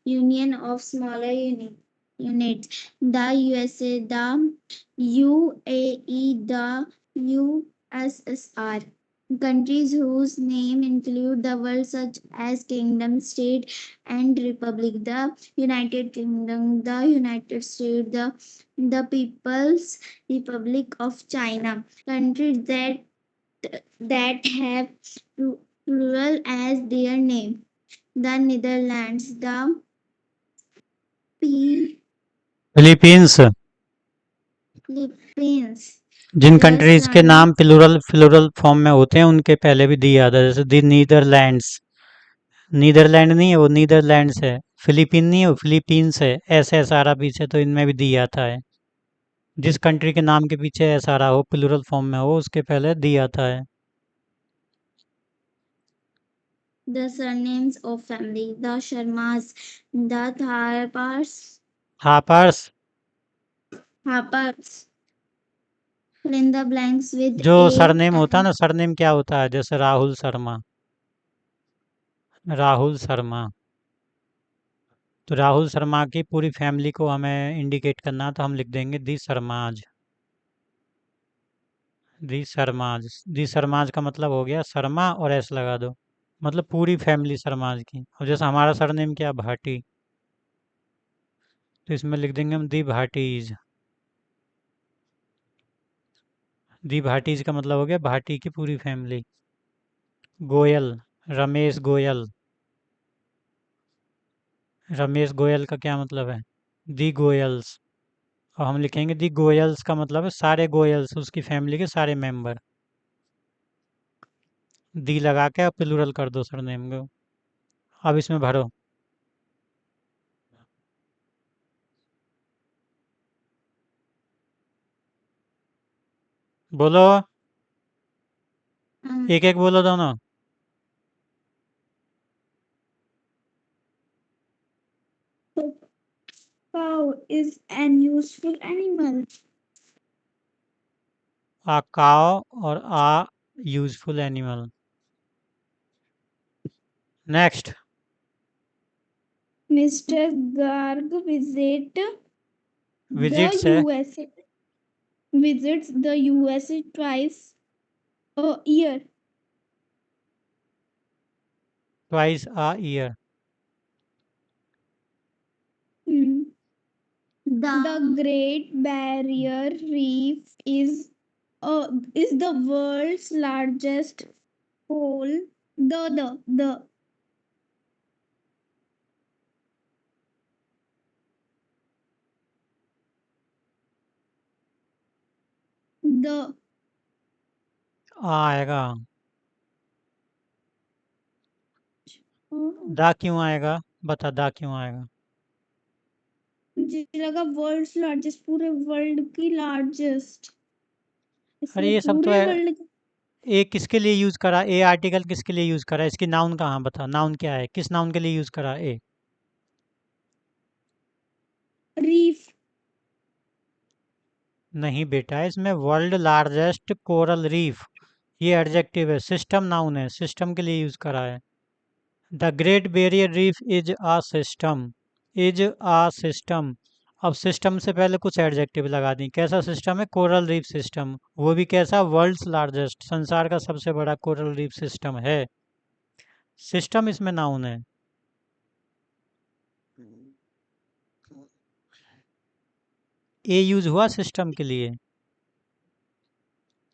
union of smaller units. The USA, the UAE, the USSR. Countries whose name include the world such as Kingdom, State and Republic. The United Kingdom, the United States, the People's Republic of China. Countries that have plural as their name. The Netherlands, the Philippines. Philippines, जिन the countries के Sun, नाम plural plural form में होते हैं उनके पहले भी दी आता है, जैसे दी नीदरलैंड्स। नीदरलैंड नहीं है वो, नीदरलैंड्स है। फिलीपीन नहीं है वो, फिलीपींस है। ऐसे सारा पीछे तो इनमें भी दी आता है। जिस कंट्री के नाम के पीछे ऐसा रहा हो, प्लूरल फॉर्म में हो, उसके पहले दी आता है। the surnames of family, the Sharmas, the हापर्स। Harpers. Fill in the blanks with जो A सरनेम होता है and ना, सरनेम क्या होता है, जैसे राहुल शर्मा। राहुल शर्मा। तो राहुल शर्मा की पूरी फैमिली को हमें इंडिकेट करना, तो हम लिख देंगे दी शर्माज। दी शर्माज। दी शर्माज का मतलब हो गया शर्मा और एस लगा दो, मतलब पूरी फैमिली शर्माज की। और जैसे हमारा सरनेम क्या, भाटी, तो इसमें लिख देंगे हम दी भाटीज। दी भाटीज का मतलब हो गया भाटी की पूरी फैमिली। गोयल, रमेश गोयल। रमेश गोयल का क्या मतलब है, दी गोयल्स। और हम लिखेंगे दी गोयल्स का मतलब है सारे गोयल्स, उसकी फैमिली के सारे मेंबर। दी लगा के प्लूरल कर दो सरनेम को। अब इसमें भरो। बोलो, एक एक बोलो दोनों। cow is an useful animal. A cow और a useful animal. Next. Mr. Garg the visits है। USA visits the USA twice a year. Twice a year. Hmm. The Great Barrier Reef is the world's largest whole, the, the, आएगा। दा क्यों आएगा? बता, दा क्यों आएगा? मुझे लगा वर्ल्ड्स लार्जेस्ट, पूरे वर्ल्ड की लार्जेस्ट, अरे इसलिए ये सब तो पूरे है। वर्ल्ड ए किसके लिए यूज करा? ए आर्टिकल किसके लिए यूज करा? इसकी नाउन कहाँ? बता, नाउन क्या है? किस नाउन के लिए यूज करा ए? रीफ। नहीं बेटा, इसमें वर्ल्ड लार्जेस्ट कोरल रीफ, ये एडजेक्टिव है। सिस्टम नाउन है, सिस्टम के लिए यूज करा है। The great barrier reef is a system, is a system. अब सिस्टम से पहले कुछ एडजेक्टिव लगा दी। कैसा सिस्टम है? Coral reef system. वो भी कैसा? वर्ल्ड्स लार्जेस्ट, संसार का सबसे बड़ा कोरल रीफ सिस्टम है। सिस्टम इसमें नाउन है। ए यूज हुआ सिस्टम के लिए।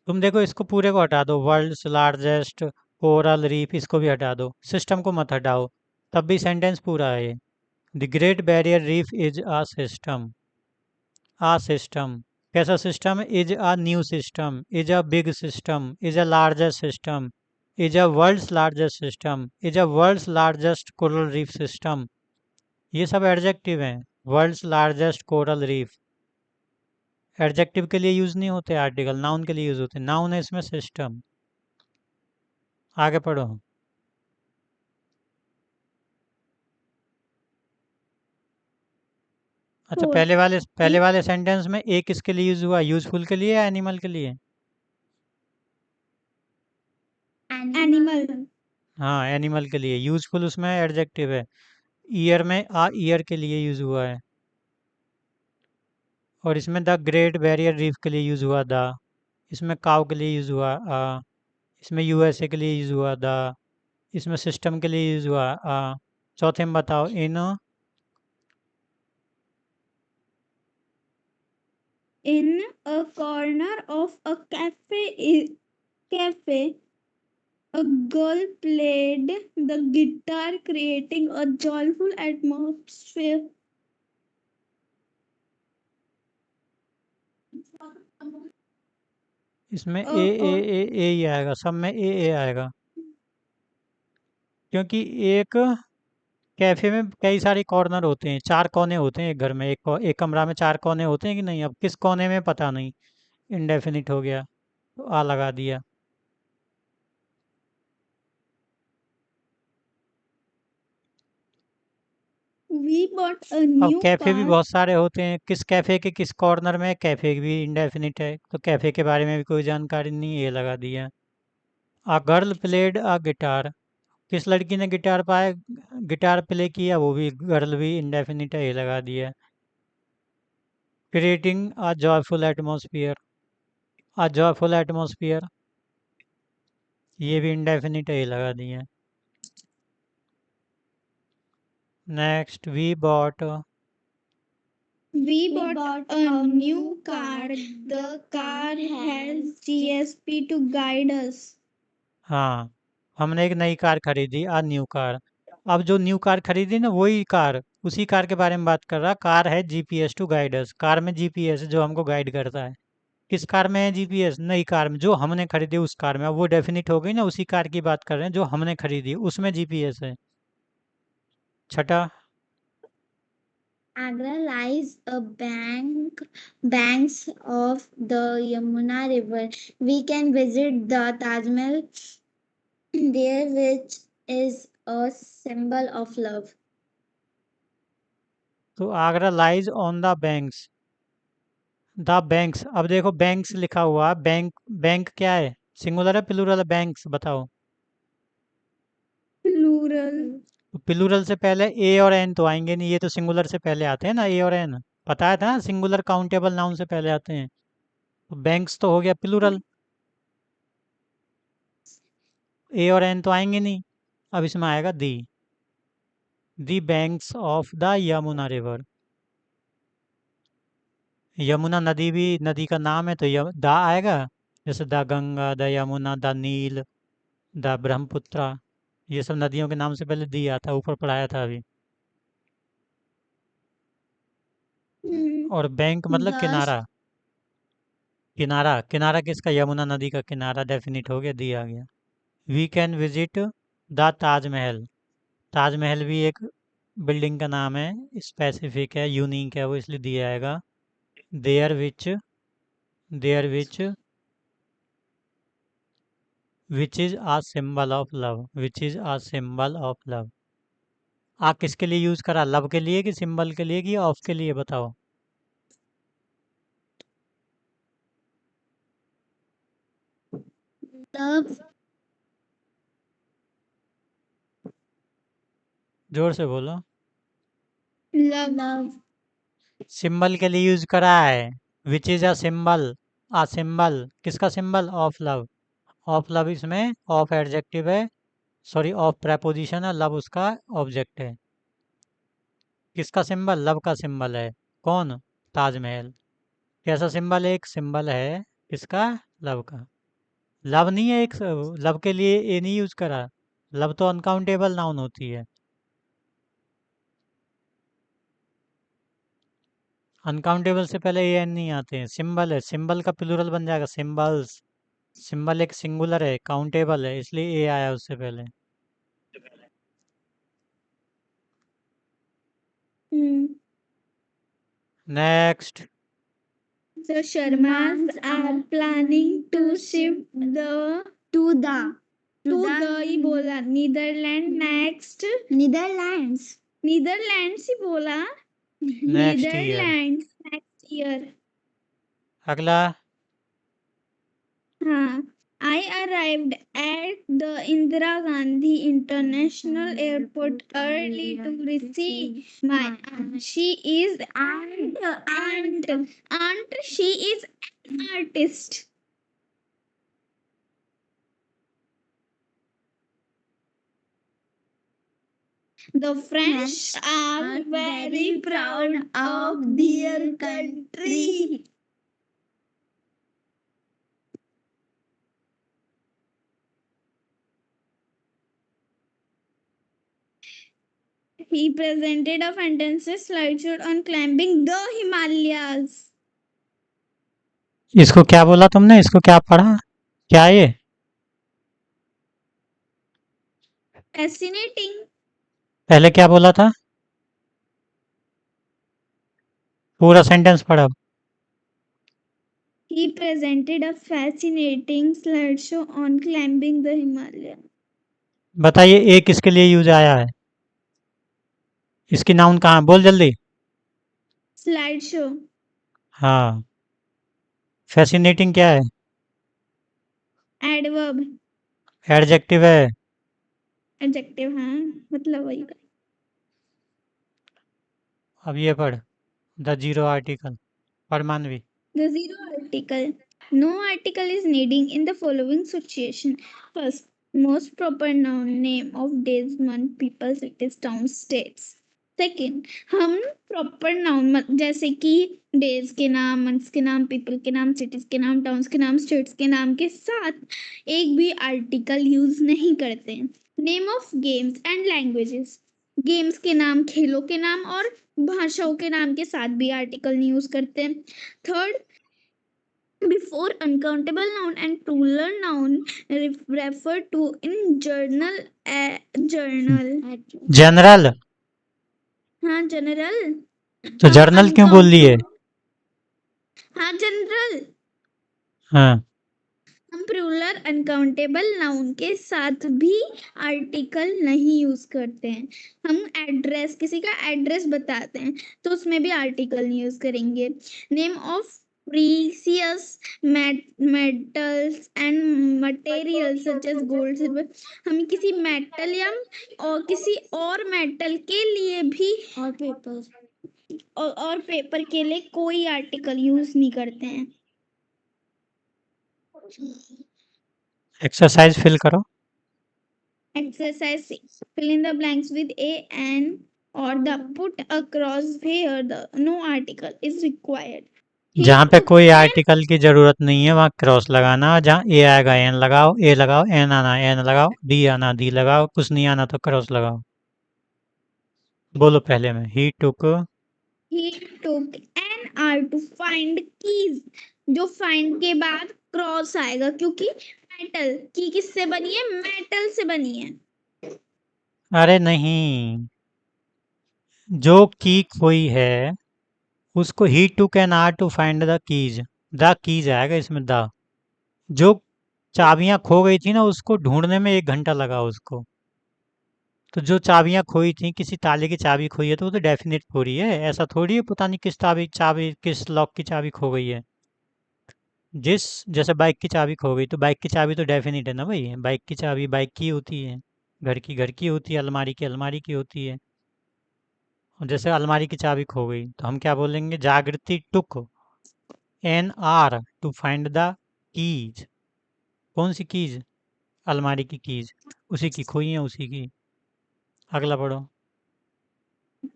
तुम देखो, इसको पूरे को हटा दो, वर्ल्ड्स लार्जेस्ट कोरल रीफ, इसको भी हटा दो, सिस्टम को मत हटाओ, तब भी सेंटेंस पूरा है। The great barrier reef is a system, a system. कैसा सिस्टम है? Is a new system, is a big system, is a largest system, is a world's largest system, is a world's largest coral reef system. ये सब adjective हैं। World's largest coral reef adjective के लिए use नहीं होते, article noun के लिए use होते। नाउन है इसमें सिस्टम। आगे पढ़ो। अच्छा, फोर पहले वाले सेंटेंस में ए किसके लिए यूज हुआ? यूजफुल के लिए या एनिमल के लिए? एनिमल। हाँ, एनिमल के लिए। यूजफुल उसमें एडजेक्टिव है। ईयर में आ ईयर के लिए यूज हुआ है। और इसमें द ग्रेट बैरियर रीफ के लिए यूज हुआ द। इसमें काव के लिए यूज हुआ आ। इसमें यूएसए के लिए यूज हुआ द। इसमें सिस्टम के लिए यूज हुआ आ। चौथे में बताओ, इन In a corner of a cafe, a girl played the guitar, creating a joyful atmosphere. इसमें Uh, uh, ए ही आएगा, सब में ए आएगा। क्योंकि एक कैफे में कई सारे कॉर्नर होते हैं, चार कोने होते हैं एक घर में। एक कमरा में चार कोने होते हैं कि नहीं? अब किस कोने में पता नहीं, इंडेफिनिट हो गया तो आ लगा दिया। we bought a अब new कैफे भी car. बहुत सारे होते हैं, किस कैफे के किस कॉर्नर में? कैफे भी इंडेफिनिट है, तो कैफे के बारे में भी कोई जानकारी नहीं, ये लगा दिया। आ गर्ल प्लेड आ गिटार, किस लड़की ने गिटार प्ले किया? वो भी गर्ल, भी इंडेफिनिट है, ये लगा दिया। Creating a joyful atmosphere, a joyful atmosphere, ये भी इंडेफिनिट है, ये लगा दिया। Next, we bought, We bought a new car. The car has GSP to guide us. हाँ, हमने एक नई कार खरीदी, आ न्यू कार। अब जो न्यू कार खरीदी ना, वही कार, उसी कार के बारे में बात कर रहा। कार है GPS to guide us, car में जीपीएस जो हमको गाइड करता है। किस कार में है जीपीएस? नई कार में, जो हमने खरीदी उस कार में। अब वो डेफिनिट हो गई ना, उसी कार की बात कर रहे हैं जो हमने खरीदी, उसमें जीपीएस है। छठा, Agra lies a banks of the Yamuna River. We can visit the Taj Mahal there, which is a symbol of love. तो Agra lies on the banks, the banks. अब देखो, बैंक्स लिखा हुआ, बैंक बैंक क्या है? Singular है plural है? Banks बताओ। Plural. तो प्लूरल से पहले ए और एन तो आएंगे नहीं, ये तो सिंगुलर से पहले आते हैं ना, ए और एन। बताया था ना, सिंगुलर काउंटेबल नाउन से पहले आते हैं। तो बैंक्स तो हो गया प्लूरल, ए और एन तो आएंगे नहीं। अब इसमें आएगा दी banks of the Yamuna river. Yamuna नदी भी नदी का नाम है, तो द आएगा। जैसे the Ganga, the Yamuna, the Nile, the Brahmaputra, ये सब नदियों के नाम से पहले दिया था, ऊपर पढ़ाया था अभी। और बैंक मतलब किनारा। किनारा, किनारा किसका? यमुना नदी का किनारा डेफिनिट हो गया, दिया गया। We can visit the Taj Mahal. Taj Mahal भी एक बिल्डिंग का नाम है, स्पेसिफिक है, यूनिक है, वो इसलिए दिया जाएगा। There which, there which is a symbol of love, which is a symbol of love. आ किसके लिए यूज करा? लव के लिए कि सिंबल के लिए कि ऑफ के लिए? बताओ। लव। जोर से बोलो। लव। सिंबल के लिए यूज करा है। Which is a symbol, a symbol किसका? Symbol of love. Of love इसमें ऑफ एडजेक्टिव है, सॉरी ऑफ प्रेपोजिशन है, लव उसका ऑब्जेक्ट है। किसका सिंबल? लव का सिंबल है। कौन? ताजमहल। कैसा सिंबल है? एक सिंबल है किसका? लव का। लव नहीं है एक, लव के लिए ए नहीं यूज करा। लव तो अनकाउंटेबल नाउन होती है। अनकाउंटेबल से पहले ए एन नहीं आते हैं। सिंबल है, सिंबल का प्लूरल बन जाएगा सिंबल्स। सिंबल एक सिंगुलर है, काउंटेबल है, इसलिए ए आया उससे पहले। Next. The Sharmas are planning to shift the to the ही बोला नीदरलैंड नेक्स्ट नीदरलैंड्स ही बोला next year. Netherlands next year. अगला। हाँ, I arrived at the Indira Gandhi International Airport early to receive my aunt. She is aunt. She is an artist. The French are very proud of their country. He presented a fantastic slideshow on climbing the Himalayas. इसको क्या बोला तुमने? इसको क्या पढ़ा? क्या ये? Fascinating. पहले क्या बोला था? पूरा सेंटेंस पढ़ा। He presented a fascinating slideshow on climbing the Himalayas. बताइए ए किसके लिए यूज आया है? इसकी नाउन कहाँ? बोल जल्दी। Slideshow. हाँ। फैसिनेटिंग क्या है? Adverb. एडजेक्टिव है। Adjective. हाँ, मतलब वही। अब ये पढ़, द जीरो आर्टिकल। पढ़ मानवी। The zero article. No article is needed in the following situation. First, most proper noun, name of days, month, people, cities, towns, states. Second, हम प्रॉपर नाउन जैसे कि डेज के नाम, मंथ्स के नाम, people के नाम, सिटीज के नाम, टाउन्स के नाम, स्टेट्स के नाम के साथ एक भी आर्टिकल यूज नहीं करते हैं। Name of games and languages, games के नाम, खेलों के नाम और भाषाओं के नाम के साथ भी आर्टिकल नहीं यूज करते हैं। Third, before uncountable noun and plural noun refer to in journal general. हाँ जनरल। तो हम जर्नल क्यों बोल लिए? हाँ जनरल। हाँ। हम प्लूरल अनकाउंटेबल नाउन के साथ भी आर्टिकल नहीं यूज करते हैं। हम एड्रेस, किसी का एड्रेस बताते हैं तो उसमें भी आर्टिकल नहीं यूज करेंगे। Name of precious metals and materials such as gold, silver, हम किसी मेटल या और किसी और मेटल के लिए भी और पेपर के लिए कोई आर्टिकल यूज नहीं करते हैं। एक्सरसाइज फिल करो। Exercise 6. Fill in the blanks with a, an, or the. Put a cross where the no article is required. ही जहाँ पे टुक कोई एन आर्टिकल की ज़रूरत नहीं है वहाँ क्रॉस लगाना, जहाँ ए आएगा एन लगाओ, ए लगाओ, एन आना एन लगाओ, डी आना डी लगाओ, कुछ नहीं आना तो क्रॉस लगाओ। बोलो पहले में, he took. He took an hour to find keys. जो फाइंड के बाद क्रॉस आएगा क्योंकि मेटल की किससे बनी है, मेटल से बनी है। अरे नहीं, जो की खोई है उसको he took an hour to find the keys आएगा इसमें द। जो चाबियां खो गई थी ना उसको ढूंढने में 1 घंटा लगा उसको। तो जो चाबियां खोई थी, किसी ताले की चाबी खोई है तो वो तो डेफिनेट थोड़ी है, ऐसा थोड़ी है पता नहीं किस चाबी किस लॉक की चाबी खो गई है। जिस जैसे बाइक की चाबी खो गई तो बाइक की चाबी तो डेफिनेट है ना भाई, बाइक की चाबी बाइक की होती है, घर की होती है, अलमारी की होती है। और जैसे अलमारी की चाबी खो गई तो हम क्या बोलेंगे, Jagriti took an hour to find the keys. कौन सी कीज? अलमारी की कीज, उसी की खोई है उसी की। अगला पढ़ो।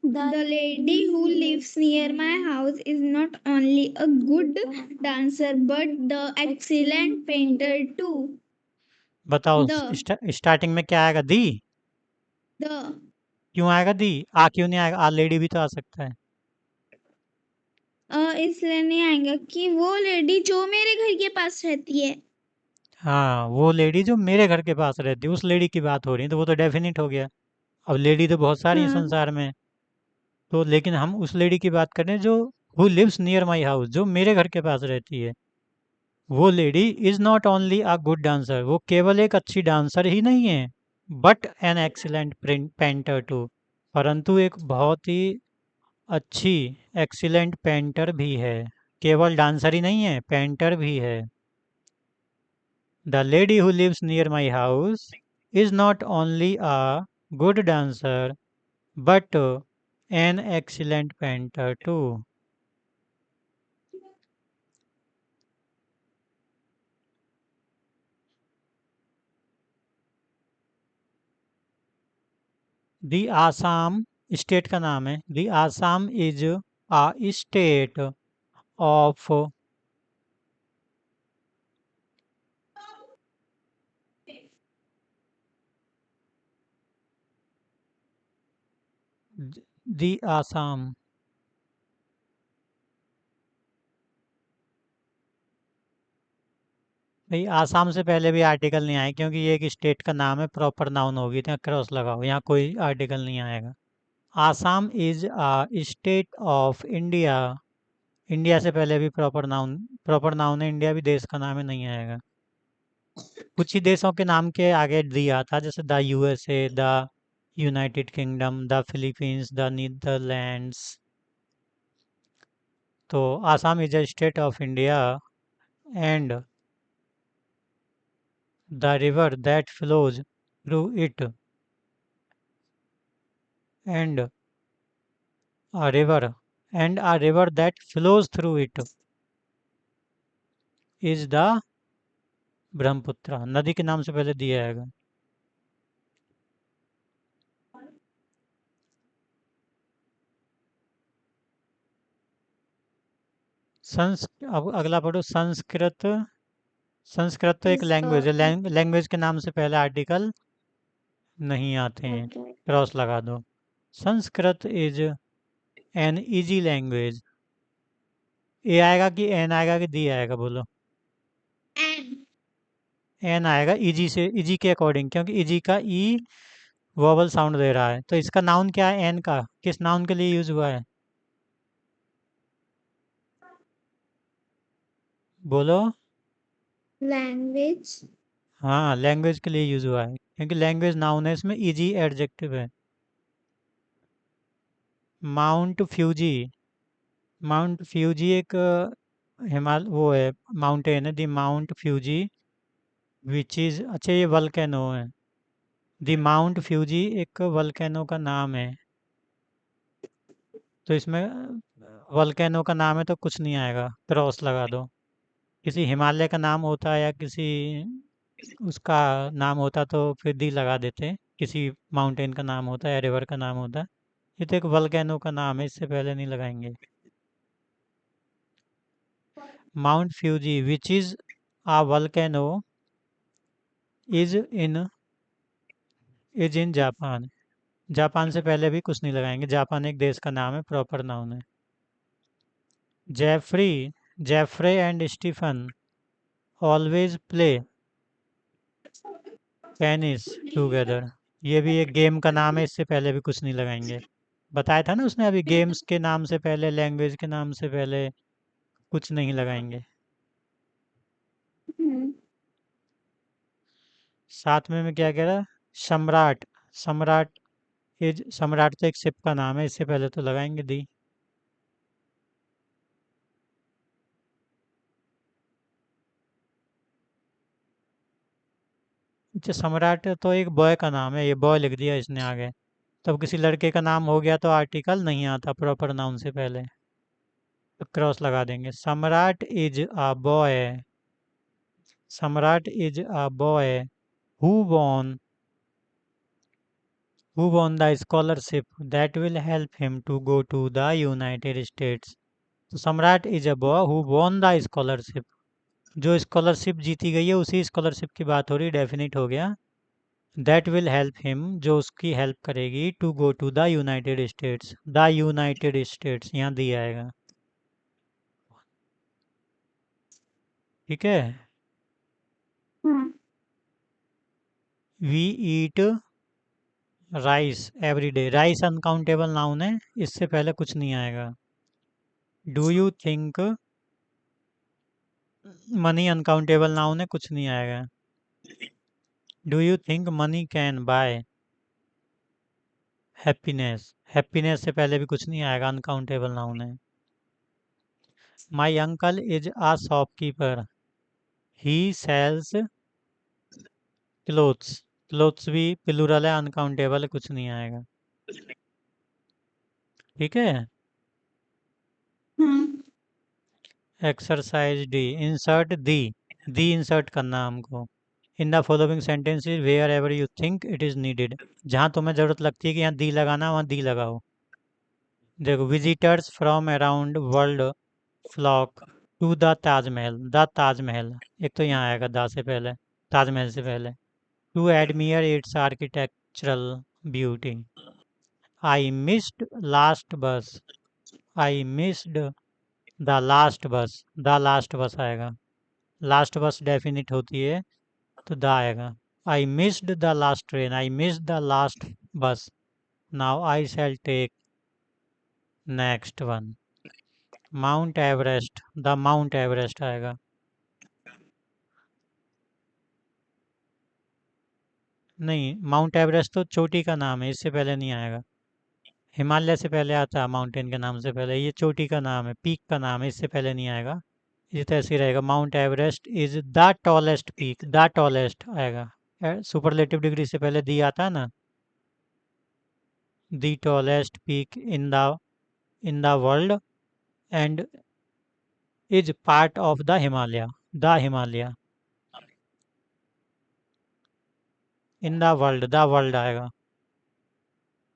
The lady who lives near my house is not only a good dancer but the excellent painter too. बताओ The स्टार्टिंग में क्या आएगा, दी? the क्यों आएगा दी? आ क्यों नहीं आएगा? आ लेडी भी तो आ सकता है। इसलिए नहीं आएगा कि वो लेडी जो मेरे घर के पास रहती है। हाँ, वो लेडी जो मेरे घर के पास रहती है उस लेडी की बात हो रही है तो वो तो डेफिनेट हो गया। अब लेडी तो बहुत सारी हैं हाँ, संसार में। तो लेकिन हम उस लेडी की बात कर रहे हैं जो who lives near my house, जो मेरे घर के पास रहती है। वो lady is not only a good dancer, वो केवल एक अच्छी डांसर ही नहीं है, but an excellent painter too, परंतु एक बहुत ही अच्छी एक्सीलेंट पेंटर भी है। केवल डांसर ही नहीं है, पेंटर भी है। The lady who lives near my house is not only a good dancer but an excellent painter too. The Assam state का नाम है। The Assam is a state of the Assam. भाई आसाम से पहले भी आर्टिकल नहीं आए क्योंकि ये एक स्टेट का नाम है, प्रॉपर नाउन होगी तो यहाँ क्रॉस लगाओ, यहाँ कोई आर्टिकल नहीं आएगा। Assam is a state of India. India से पहले भी प्रॉपर नाउन है, इंडिया भी देश का नाम है, नहीं आएगा। कुछ ही देशों के नाम के आगे दिया था, जैसे the USA, the United Kingdom, the Philippines, the Netherlands. तो Assam is a state of India and the river that flows through it and a river and a river that flows through it is the Brahmaputra. नदी के नाम से पहले दिया आएगा। अब अगला पढ़ो, संस्कृत। संस्कृत तो एक is लैंग्वेज है, लैंग्वेज के नाम से पहले आर्टिकल नहीं आते हैं, okay. क्रॉस लगा दो। Sanskrit is an easy language. A आएगा कि एन आएगा कि दी आएगा, बोलो। And एन आएगा, इजी से, इजी के अकॉर्डिंग, क्योंकि इजी का ई वोवल साउंड दे रहा है। तो इसका नाउन क्या है, एन का किस नाउन के लिए यूज हुआ है, बोलो। language हाँ, लैंग्वेज के लिए यूज हुआ है क्योंकि लैंग्वेज नाउन है, इसमें इजी एडजेक्टिव है। Mount Fuji. माउंट फ्यूजी एक वो है, माउंटेन है, the Mount Fuji which is, अच्छा ये वल्केनो है। दी माउंट फ्यूजी एक वल्केनो का नाम है, तो इसमें वल्केनो का नाम है तो कुछ नहीं आएगा, क्रॉस लगा दो। किसी हिमालय का नाम होता है या किसी उसका नाम होता तो फिर दी लगा देते, किसी माउंटेन का नाम होता है या रिवर का नाम होता है। ये तो एक वल्केनो का नाम है, इससे पहले नहीं लगाएंगे। Mount Fuji which is a volcano is in Japan. Japan से पहले भी कुछ नहीं लगाएंगे, जापान एक देश का नाम है, प्रॉपर नाउन है। Jeffrey Jeffrey and Stephen always play tennis together. ये भी एक गेम का नाम है, इससे पहले भी कुछ नहीं लगाएंगे। बताया था ना उसने अभी, गेम्स के नाम से पहले, लैंग्वेज के नाम से पहले कुछ नहीं लगाएंगे। हम्म, साथ में मैं क्या कह रहा, सम्राट। सम्राट सम्राट तो एक शिप का नाम है, इससे पहले तो लगाएंगे दी। अच्छा, सम्राट तो एक बॉय का नाम है, ये बॉय लिख दिया इसने आगे। तब किसी लड़के का नाम हो गया तो आर्टिकल नहीं आता प्रॉपर नाउन से पहले, तो क्रॉस लगा देंगे। सम्राट इज अ बॉय, सम्राट is a boy who won the scholarship that will help him to go to the United States। तो सम्राट is a boy who won the scholarship, जो स्कॉलरशिप जीती गई है उसी स्कॉलरशिप की बात हो रही, डेफिनिट हो गया। दैट विल हेल्प हिम, जो उसकी हेल्प करेगी, to go to the United States. The United States यहाँ दिया आएगा। ठीक है। हाँ। We eat rice every day. Rice uncountable noun है, इससे पहले कुछ नहीं आएगा। Do you think, money uncountable noun है, कुछ नहीं आएगा। Do you think money can buy happiness. Happiness से पहले भी कुछ नहीं आएगा, अनकाउंटेबल नाउन है। My uncle is a shopkeeper, he sells clothes. Clothes भी प्लूरल है, अनकाउंटेबल है, कुछ नहीं आएगा। ठीक है। हाँ। Exercise D, insert the insert करना हमको। In the following sentences wherever you think it is needed. जहाँ तुम्हें जरूरत लगती है कि यहाँ दी लगाना, वहाँ दी लगाओ। देखो, visitors from around world flock to the Taj Mahal. The Taj Mahal, एक तो यहाँ आएगा द से पहले, ताजमहल से पहले। To admire its architectural beauty. I missed last bus. I missed the last bus. The last bus आएगा। लास्ट बस डेफिनिट होती है, तो द आएगा। I missed the last train. I missed the last bus. Now I shall take next one. Mount Everest. The mount Everest आएगा। नहीं, mount Everest तो चोटी का नाम है, इससे पहले नहीं आएगा। हिमालय से पहले आता है माउंटेन के नाम से पहले, ये चोटी का नाम है, पीक का नाम है, इससे पहले नहीं आएगा। इसी तरह से रहेगा। Mount Everest is the tallest peak. The tallest आएगा। सुपरलेटिव डिग्री से पहले दी आता है ना। The tallest peak in the world and is part of the Himalaya. The Himalaya in the world आएगा।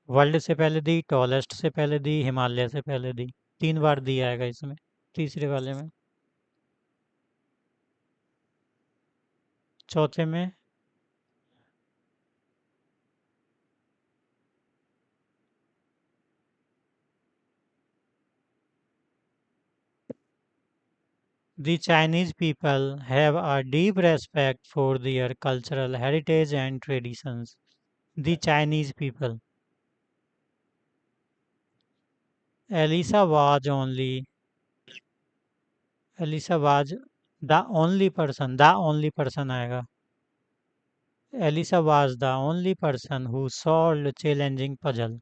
वर्ल्ड से पहले दी, टॉलेस्ट से पहले दी, हिमालय से पहले दी। 3 बार दी आएगा इसमें, तीसरे वाले में। चौथे में the Chinese people have a deep respect for their cultural heritage and traditions. The Chinese people. Elisa was only, Elisa was the only person, आएगा। Elisa was the only person who solved challenging puzzle.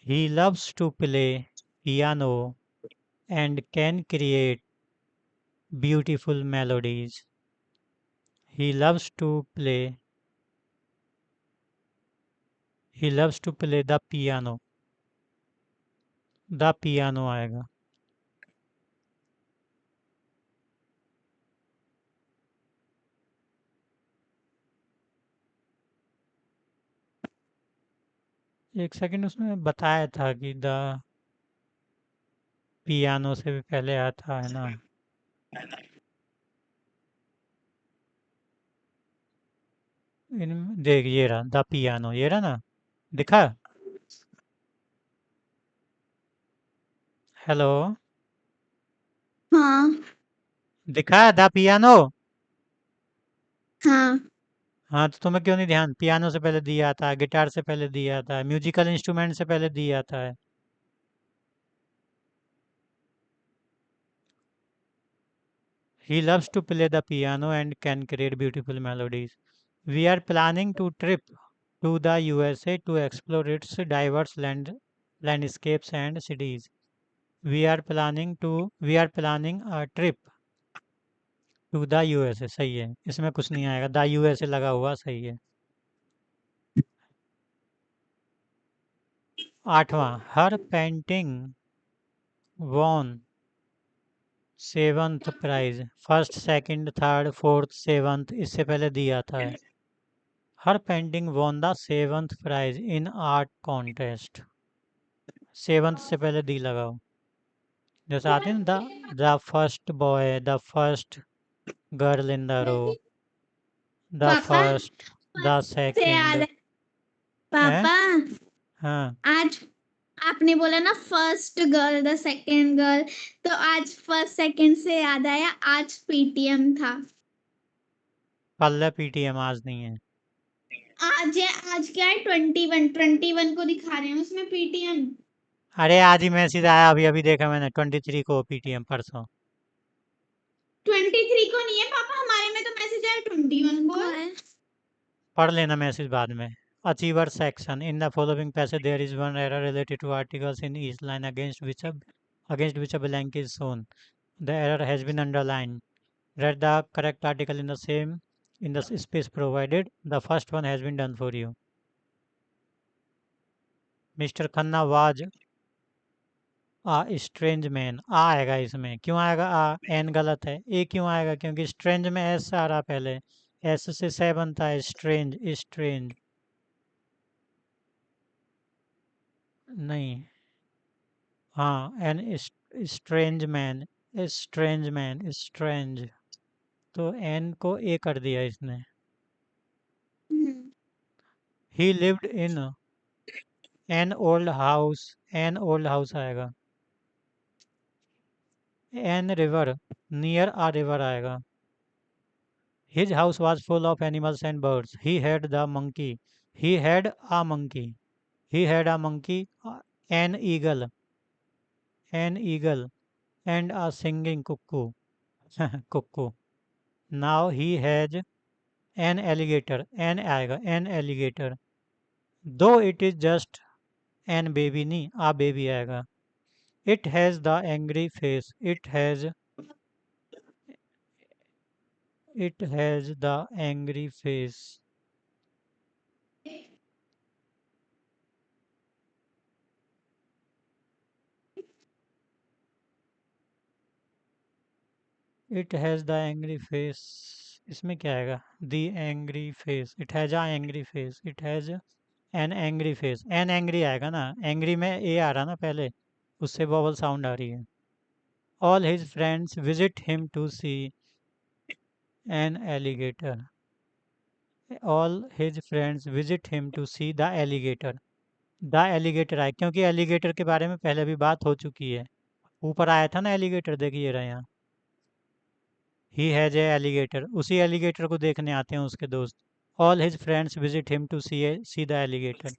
He loves to play piano and can create beautiful melodies. He loves to play, he loves to play the piano। The piano आएगा। एक second, उसमें बताया था कि the piano से भी पहले आता है ना। देख ये रहा द पियानो, ये रहा ना, दिखा? हेलो, हाँ दिखा द पियानो? हाँ। हाँ तो तुम्हें क्यों नहीं ध्यान? पियानो से पहले दिया आता है, गिटार से पहले दिया आता है, म्यूजिकल इंस्ट्रूमेंट से पहले दिया आता है। He loves to play the piano and can create beautiful melodies. We are planning to trip to the USA to explore its diverse landscapes and cities. We are planning a trip to the USA। सही है, इसमें कुछ नहीं आएगा, the USA लगा हुआ सही है। 8वां, her painting won 7th prize. First, second, third, fourth, 7th इससे पहले दी आता है। Her painting won the 7th prize in art contest. 7th से पहले दी लगाओ। जैसे आते हैं ना, the first boy, the first girl in the row, the पापा फर्स्ट, द से याद सेकंड। है। पापा हाँ, आज आपने बोला ना first girl the second girl, तो आज फर्स्ट सेकंड से याद आया, आज पीटीएम था। कल है पीटीएम, आज नहीं है। आज है, आज क्या है, 21 को दिखा रहे हैं उसमें पीटीएम। अरे आज ही मैसेज आया, अभी अभी देखा मैंने, 23 को पीटीएम, परसों। 23 को नहीं है पापा, हमारे में तो मैसेज आया 21 को है। पढ़ लेना मैसेज बाद में। Achiever section, in the following passage there is one error related to articles in each line against which a blank is shown. The error has been underlined. Read the correct article in the space provided. The first one has been done for you. Mr. Khanna was a strange man। आ आएगा इसमें, क्यों आएगा आ? N गलत है, ए क्यों आएगा? क्योंकि strange में एस आ रहा पहले, एस से से बनता है स्ट्रेंज, स्ट्रेंज नहीं। हाँ, an strange man, strange man, strange, तो एन को ए कर दिया इसने। He lived in an old house, an old house आएगा। An river, near a river आएगा। His house was full of animals and birds. He had the monkey, he had a monkey, he had a monkey, an eagle, an eagle and a singing cuckoo, cuckoo. Now he has an alligator, an आएगा, N alligator. दो it is just an baby, नहीं आ baby आएगा। It has the angry face, it has the angry face. It has the angry face, इसमें क्या आएगा? The angry face, it has a angry face, it has an angry face, an angry आएगा ना, angry में ए आ रहा ना पहले, उससे वॉवल साउंड आ रही है। All his friends visit him to see an alligator, all his friends visit him to see the alligator. The alligator आए क्योंकि एलिगेटर के बारे में पहले भी बात हो चुकी है, ऊपर आया था ना एलिगेटर, देखिए रहा यहाँ। ही हैज ए एलिगेटर, उसी एलिगेटर को देखने आते हैं उसके दोस्त। All his friends visit him to see the alligator.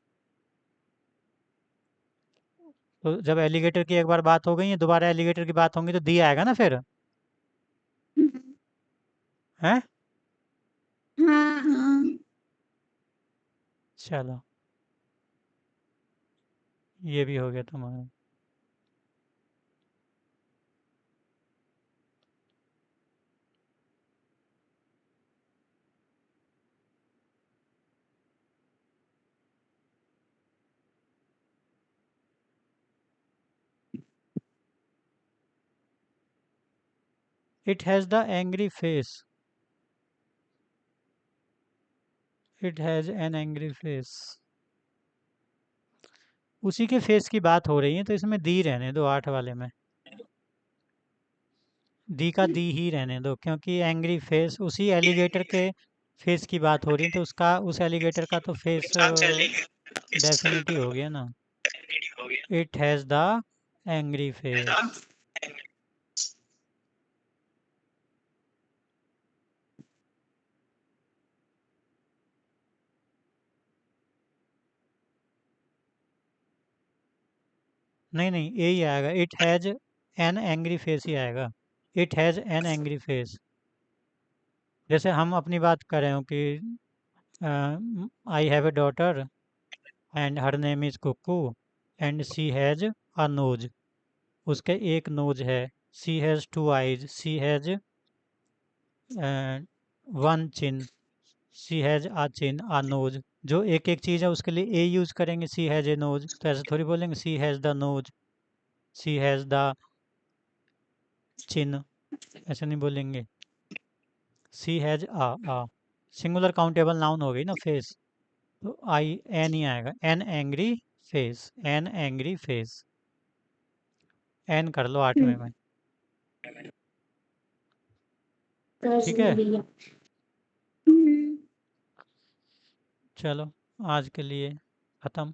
तो जब एलिगेटर की एक बार बात हो गई है, दोबारा एलिगेटर की बात होंगी तो दी आएगा ना फिर, है? हाँ हाँ। चलो, ये भी हो गया तुम्हारा। It has the angry face, it has an angry face. उसी के फेस की बात हो रही है तो इसमें दी रहने दो, 8 वाले में। दी का दी ही रहने दो, क्योंकि एंग्री फेस उसी एलिगेटर के फेस की बात हो रही है, तो उसका उस एलिगेटर का तो फेस डेफिनेटली हो गया ना। It has the angry face. नहीं नहीं, ए ही आएगा, it has an angry face ही आएगा। It has an angry face. जैसे हम अपनी बात कर रहे हो कि I have a daughter and her name is Kukku and she has a nose. उसके एक नोज है। She has two eyes, she has one chin, she has a chin a nose. जो एक एक चीज़ है उसके लिए ए यूज़ करेंगे, शी हैज़ ए नोज, तो ऐसे थोड़ी बोलेंगे she has the nose, she has the chin, ऐसे नहीं बोलेंगे। She has a singular countable noun हो गई ना फेस, तो आई एन ही आएगा, an angry face, an angry face. An कर लो 8वें में। ठीक है, हम्म, चलो आज के लिए ख़त्म।